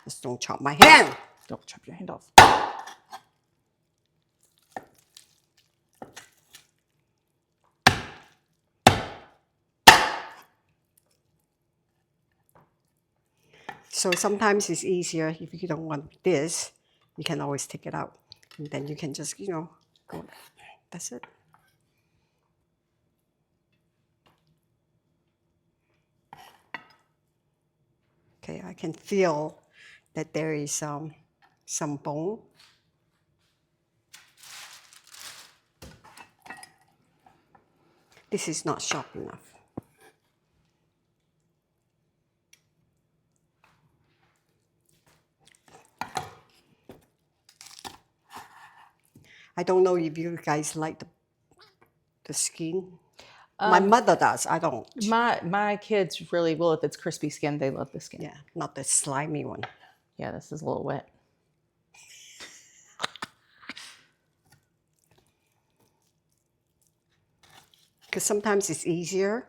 Just don't chop my hand. Don't chop your hand off. So sometimes it's easier if you don't want this, you can always take it out. And then you can just, go. That's it. Okay, I can feel that there is some bone. This is not sharp enough. I don't know if you guys like the skin. My mother does. I don't. My kids really will if it's crispy skin. They love the skin. Yeah, not the slimy one. Yeah, this is a little wet. Because sometimes it's easier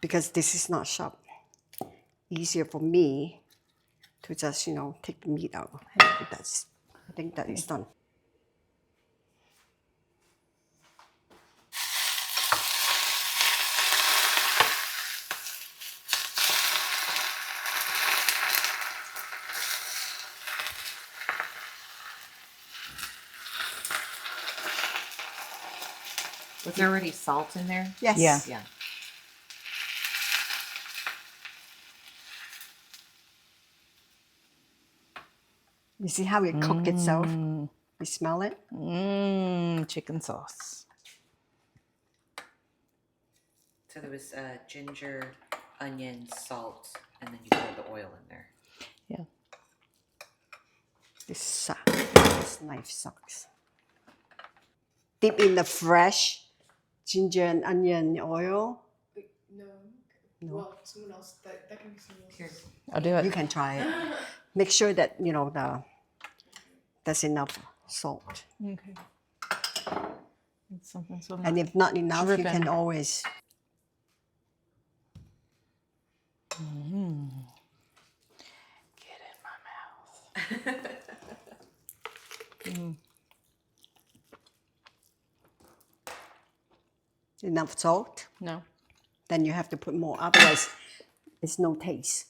because this is not sharp. Easier for me to just, take the meat out. I think that is done. Was there already salt in there? Yes. Yeah. Yeah. You see how it cooked itself? You smell it? Chicken sauce. So there was ginger, onion, salt, and then you poured the oil in there. Yeah. This knife sucks. Dip in the fresh ginger and onion oil. Wait, no. Well, someone else. That can be someone else. Here. I'll do it. You can try it. Make sure that, there's enough salt. Okay. It's something so And if not enough, you dripping. can always... Get in my mouth. Enough salt. No. Then you have to put more. Otherwise, it's no taste.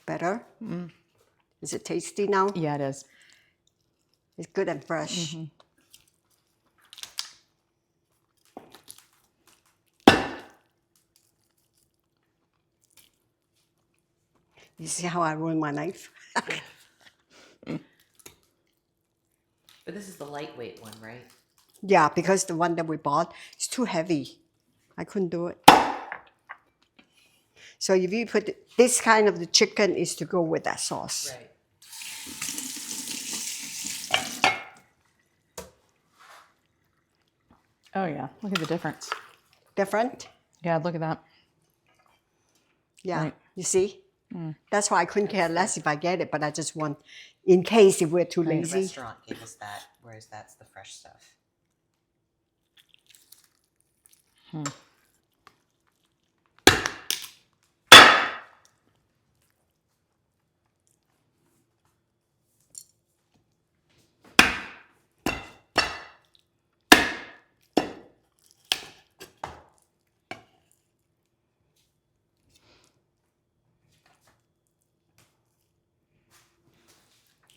Better? Is it tasty now? Yeah, it is. It's good and fresh. You see how I ruined my knife? But this is the lightweight one, right? Yeah, because the one that we bought is too heavy. I couldn't do it. So if you put this kind of the chicken is to go with that sauce. Right. Oh yeah. Look at the difference. Different? Yeah, look at that. Yeah. Right. You see? That's why I couldn't care less if I get it, but I just want, in case if we're too The lazy. restaurant gave us that, whereas that's the fresh stuff.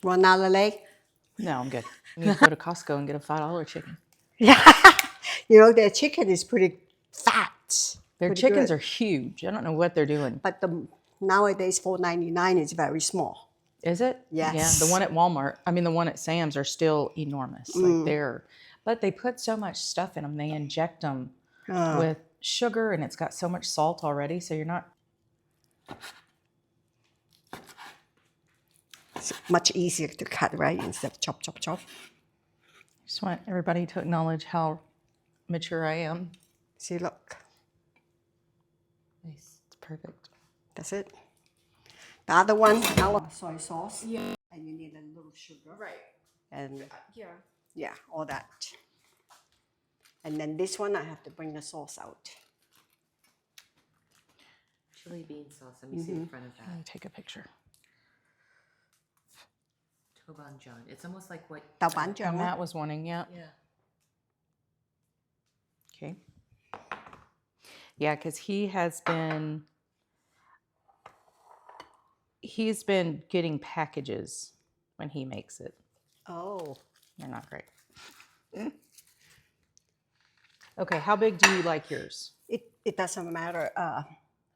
Want another leg? No, I'm good. I need to go to Costco and get a $5 chicken. Yeah. Their chicken is pretty fat. Their Pretty chickens good. are huge. I don't know what they're doing. But nowadays $4.99 is very small. Is it? Yes. Yeah. The one at Walmart, I mean, the one at Sam's are still enormous. Like they're, but they put so much stuff in them. They inject them with sugar and it's got so much salt already. So you're not. It's much easier to cut, right? Instead of chop, chop, chop. Just want everybody to acknowledge how mature I am. See, look. Nice. It's perfect. That's it. The other one, soy sauce. Yeah. And you need a little sugar. Right. And Yeah. yeah, all that. And then this one, I have to bring the sauce out. Chili bean sauce. Let me see the front of Let me that. take a picture. Tobanjan. It's almost like what. Tao bán cho And á. Matt was wanting, yeah. Yeah. Okay. Yeah, because he's been getting packages when he makes it. Oh, They're not great. Okay, how big do you like yours? it doesn't matter.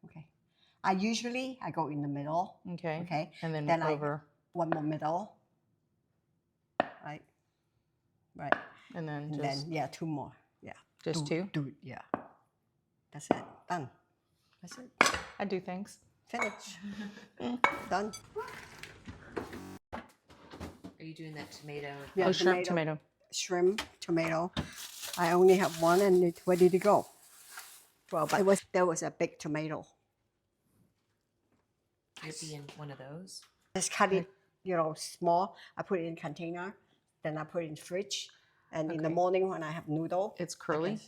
Okay. I go in the middle. Okay. Okay. And then, Then over. One more middle. Right. Right. And then And just, then, yeah, two more. Yeah. just two? Yeah. That's it. Done. That's it. I do things. Finish. Done. Are you doing that tomato? Yeah, Oh, shrimp, tomato. Shrimp, tomato. I only have one and it's ready to go. Well, but there was a big tomato. You'd be in one of those. Just cut it, small. I put it in container. Then I put it in fridge. And in the Okay. morning when I have noodle. It's curly?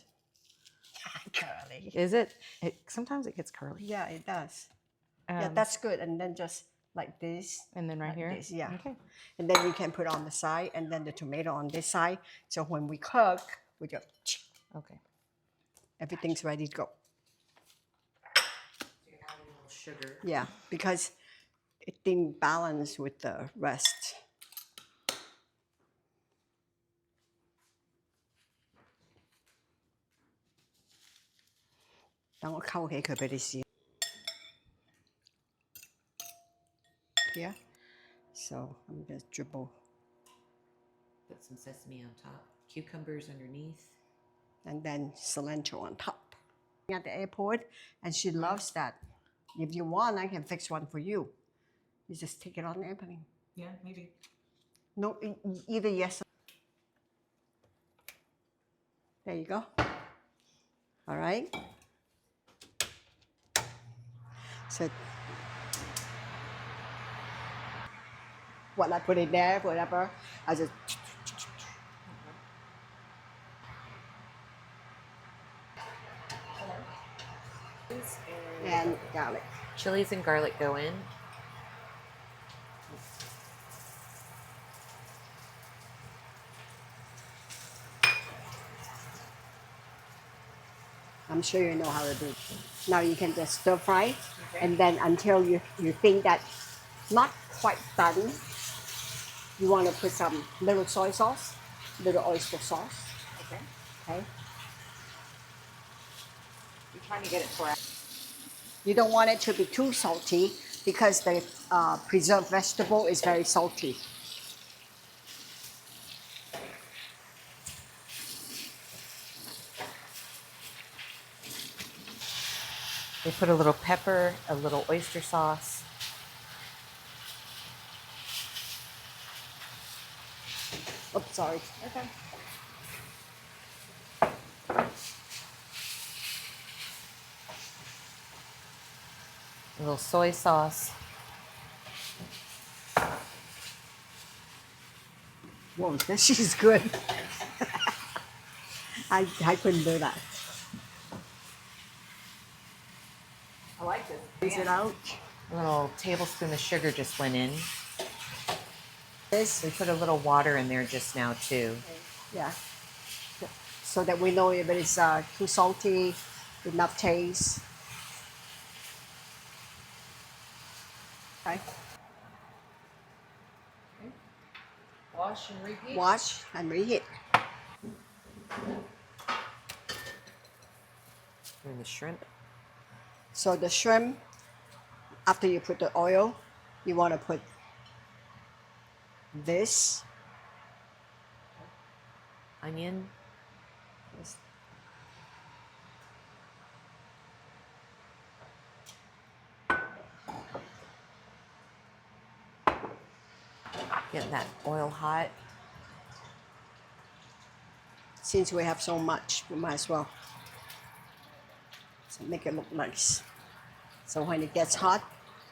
Curly. Is it? Sometimes it gets curly. Yeah, it does. Yeah, that's good. And then just like this. And then right like here? This, yeah. Okay. And then you can put on the side and then the tomato on this side. So when we cook, we go, Okay. everything's ready to go. You're adding a little sugar. Yeah, because it didn't balance with the rest. Yeah, so I'm just dribble. Put some sesame on top. Cucumbers underneath. And then cilantro on top. At the airport, and she loves that. If you want, I can fix one for you. You just take it on the airplane. Yeah, maybe. No, either yes. There you go. All right. So what I put in there, whatever, I just. And garlic. Chilies and garlic go in. I'm sure you know how to do it. Now you can just stir fry, and then until you think that not quite done, you want to put some little soy sauce, little oyster sauce. Okay. Okay. You're trying to get it for You don't want it to be too salty because the preserved vegetable is very salty. They put a little pepper, a little oyster sauce. Oops, sorry. Okay. A little soy sauce. Whoa, this is good. I couldn't do that. I like this. Squeeze it out. A little tablespoon of sugar just went in. This, We put a little water in there just now too. yeah. So that we know if it's too salty, enough taste. Okay. Wash and repeat. Wash and reheat. And the shrimp. So the shrimp, after you put the oil, you want to put this. Onion. Getting that oil hot. Since we have so much, we might as well. So make it look nice. So when it gets hot,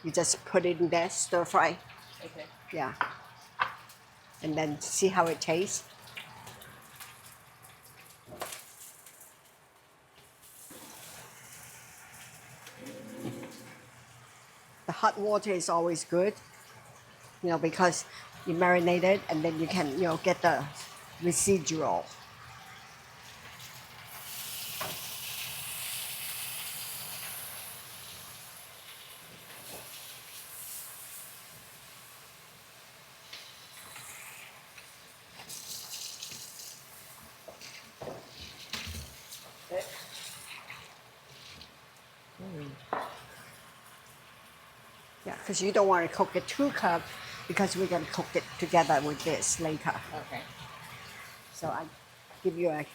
you just put it in there, stir fry. Okay. Yeah. And then see how it tastes. The hot water is always good, because you marinate it and then you can, get the residual. Yeah, because you don't want to cook it too cooked because we're going to cook it together with this later. Okay. So I give you a.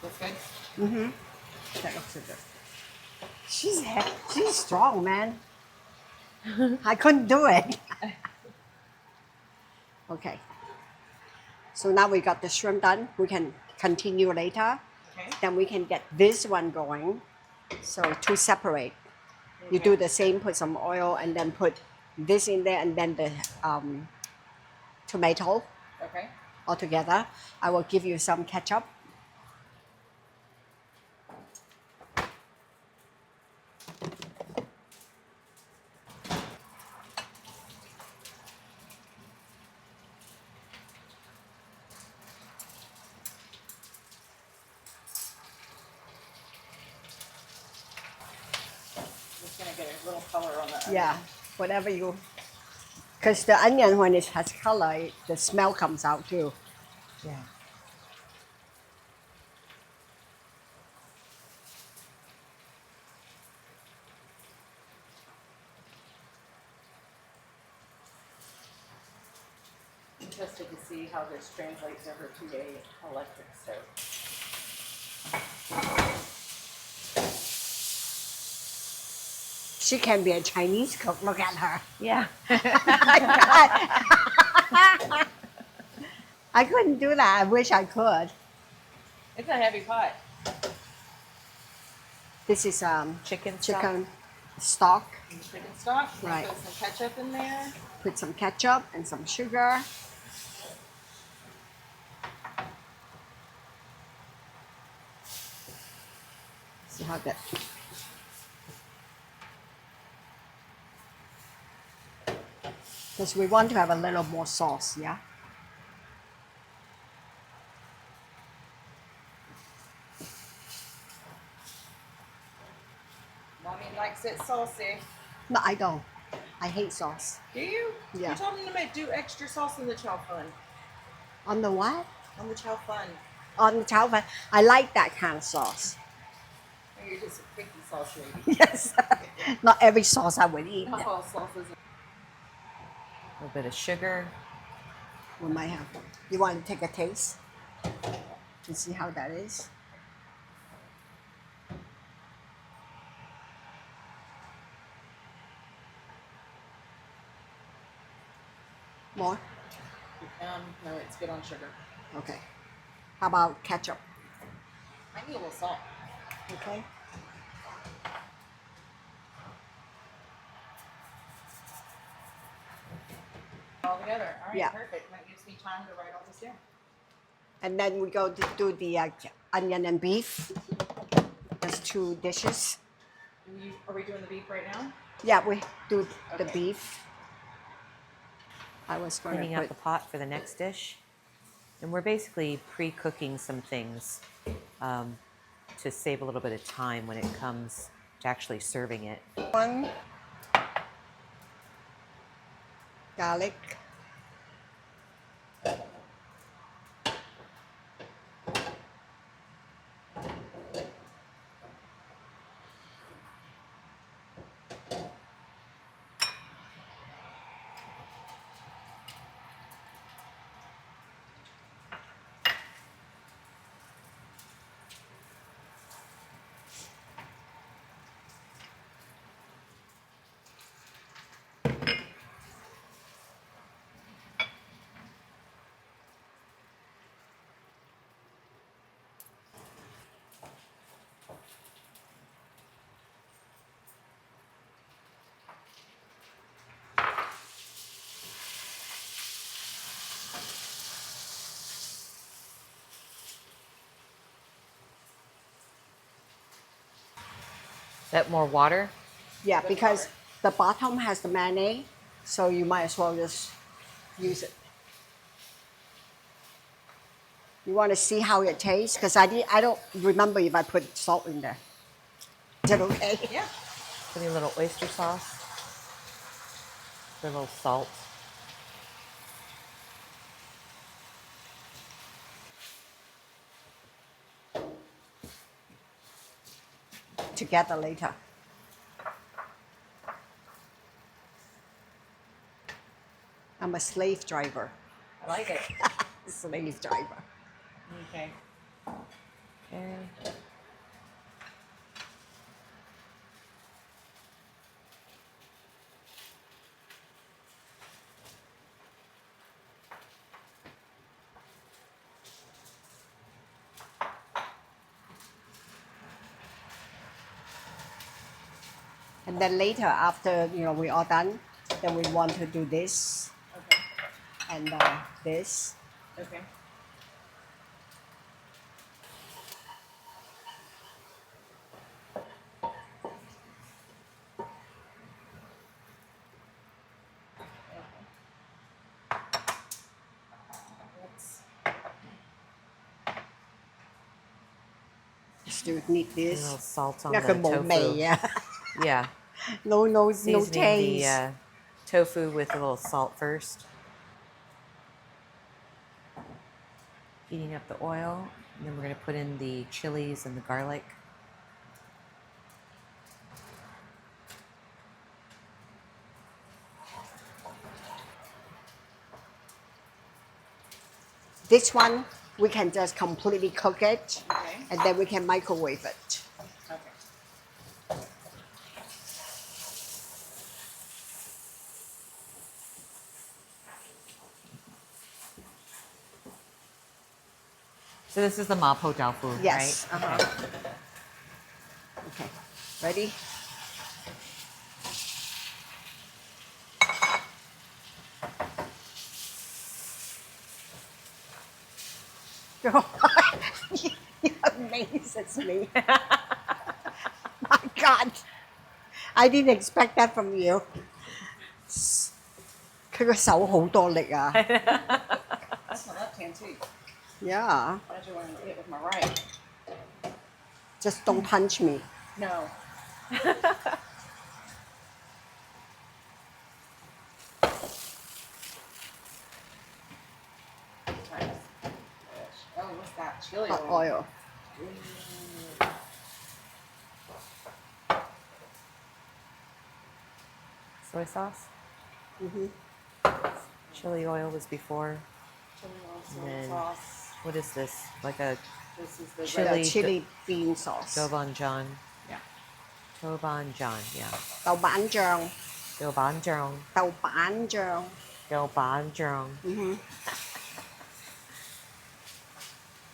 That's good. Mm-hmm. That looks so good. She's strong, man. I couldn't do it. Okay. So now we got the shrimp done. We can continue later. Okay. Then we can get this one going. So to separate, you do the same. Put some oil and then put this in there, and then the tomato Okay. all together. I will give you some ketchup. Just gonna get a little color on that. Yeah, whatever you. Because the onion, when it has color, the smell comes out too. Yeah. Interested to see how this translates over to a electric stove. She can be a Chinese cook. Look at her. Yeah. I couldn't do that. I wish I could. It's a heavy pot. This is Chicken chicken stock. Chicken stock. Right. Put some ketchup in there. Put some ketchup and some sugar. See how that. Because we want to have a little more sauce, yeah? Mommy likes it saucy. No, I don't. I hate sauce. Do you? Yeah. You told them to do extra sauce in the chow fun. On the what? On the chow fun. On the chow fan. I like that kind of sauce. Or you're just a picky sauce lady. Yes. Not every sauce I would eat. Not all sauces. A little bit of sugar. We might have. You want to take a taste and see how that is? More? No, it's good on sugar. Okay. How about ketchup? I need a little salt. Okay. All together. All right, Yeah. perfect. That gives me time to write all this down. And then we go to do the onion and beef. There's 2 dishes. Are we doing the beef right now? Yeah, we do the Okay. beef. I was going Cleaning to out put. the pot for the next dish. And we're basically pre-cooking some things to save a little bit of time when it comes to actually serving it. One. Garlic. That more water? Yeah, because the bottom has the mayonnaise, so you might as well just use it. You want to see how it tastes? Because I don't remember if I put salt in there. Is it okay? Yeah. Put a little oyster sauce. Put a little salt. Together later. I'm a slave driver. I like it. Slave driver. Okay. Okay. And then later, after we're all done, then we want to do this Okay. and this. Okay. Still need A this. little salt on 因為 the 佢冇 tofu. 味啊 Yeah. no Seasoning taste. the tofu with a little salt first. Heating up the oil. And then we're going to put in the chilies and the garlic. This one, we can just completely cook it, Okay. and then we can microwave it. Okay. So this is the mapo tofu, Yes. right? Uh-huh. Okay. Ready? You amazes me. My God. I didn't expect that from you. 佢個手好多力啊 That's my left hand too. Yeah. Why did you want to hit with my right? Just don't punch me. No. Oh, what's that? Chili Hot oil. oil. Soy sauce. Mm-hmm. Chili oil was before. Chili oil, And soy then- sauce. What is this? Like a This is the Chili- The chili bean sauce. doubanjian. Yeah. Doubanjian, yeah. 豆瓣醬 Doubanjian. 豆瓣醬 Doubanjian.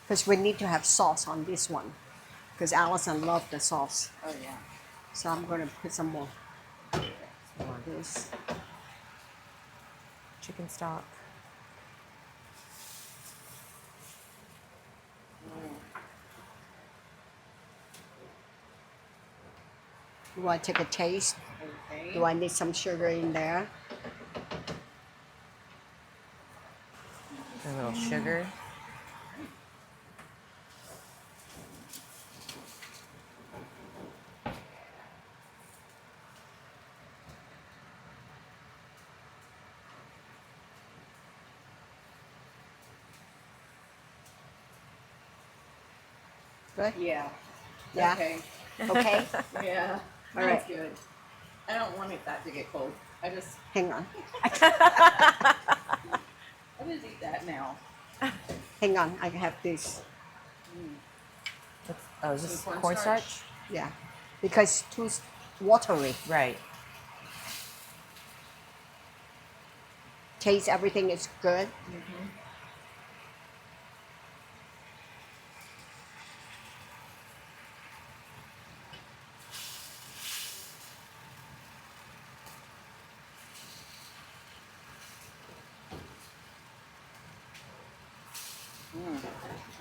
Because we need to have sauce on this one. Because Allison loved the sauce. Oh yeah. So I'm going to put some more. Come on. This. Chicken stock. You want to take a taste? Okay. Do I need some sugar in there? A little sugar. Good? Yeah. Yeah? Okay. Okay? Yeah. All That's right. good. I don't want that to get cold. I just Hang on. eat that now. Hang on. I have this. Oh, is this Some cornstarch? cornstarch? Yeah. Because it's too watery. Right. Taste everything is good.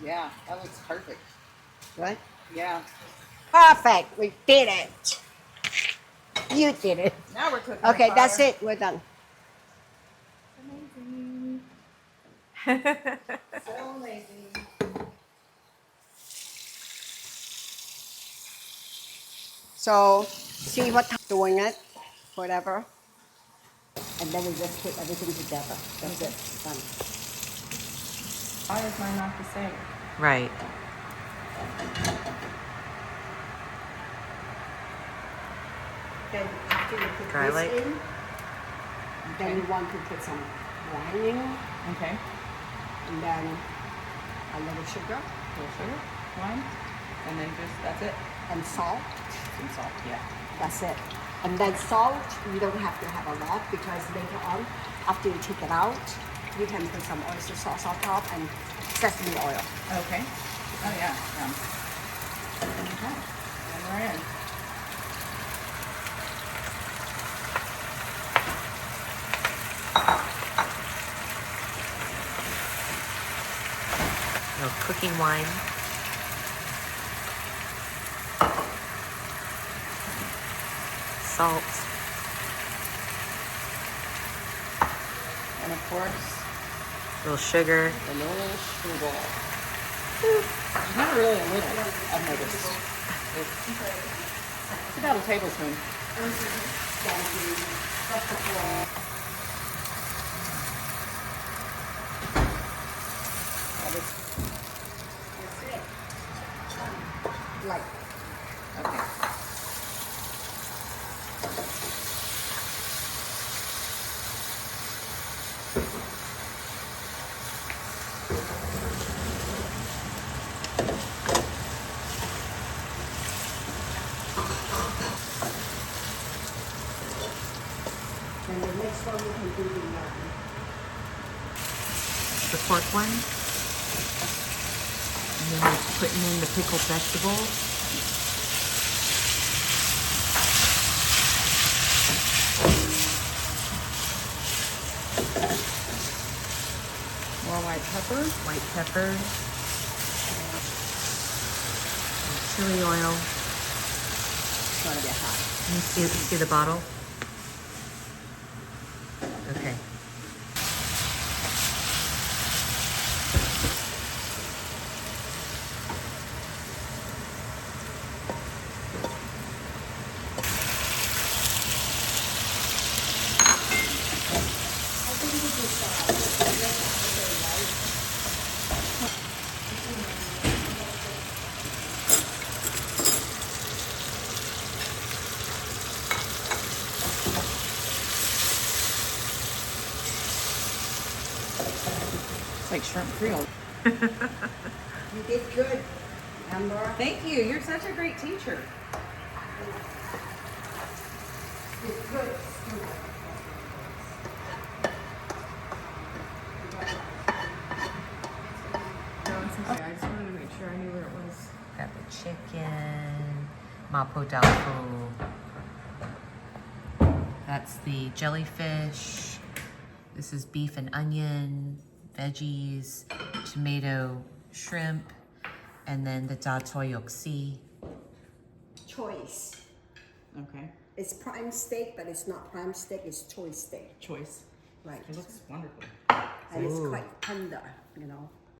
Yeah, that looks perfect. Right? Yeah. Perfect. We did it. You did it. Now we're cooking. Okay, with that's fire. it. We're done. Amazing. So amazing. So, see what time doing it, whatever. And then we just put everything together. That's it. Done. Why is mine not the same? Right. Then after you put Garlic. this in, then you want to put some wine in, Okay. and then a little sugar Little sugar, wine, and then just that's it. and salt. Some salt. Yeah. That's it. And then salt, you don't have to have a lot because later on, after you take it out, you can put some oyster sauce on top and sesame oil. Okay. Oh yeah. Okay. And we're in. No cooking wine. Salt. And of course, A little sugar. a little sugar. It's not really a little, I've noticed. It's about a tablespoon. That's it. Like, Okay. and the next one we can do The pork one. And then we're putting in the pickled vegetables. More white pepper. White pepper. Chili oil. it's gonna get hot. Can you see the bottle? Okay. It's like shrimp creole. You did good, Amber. Thank you. You're such a great teacher. You did good. No, it's okay. I just wanted to make sure I knew where it was. Got the chicken, mapo tofu. That's the jellyfish. This is beef and onion, veggies, tomato, shrimp, and then the tsah yook. Choice. Okay. It's prime steak, but it's not prime steak, it's choice steak. Choice. Right. It looks wonderful. And it's Ooh. quite tender, you know.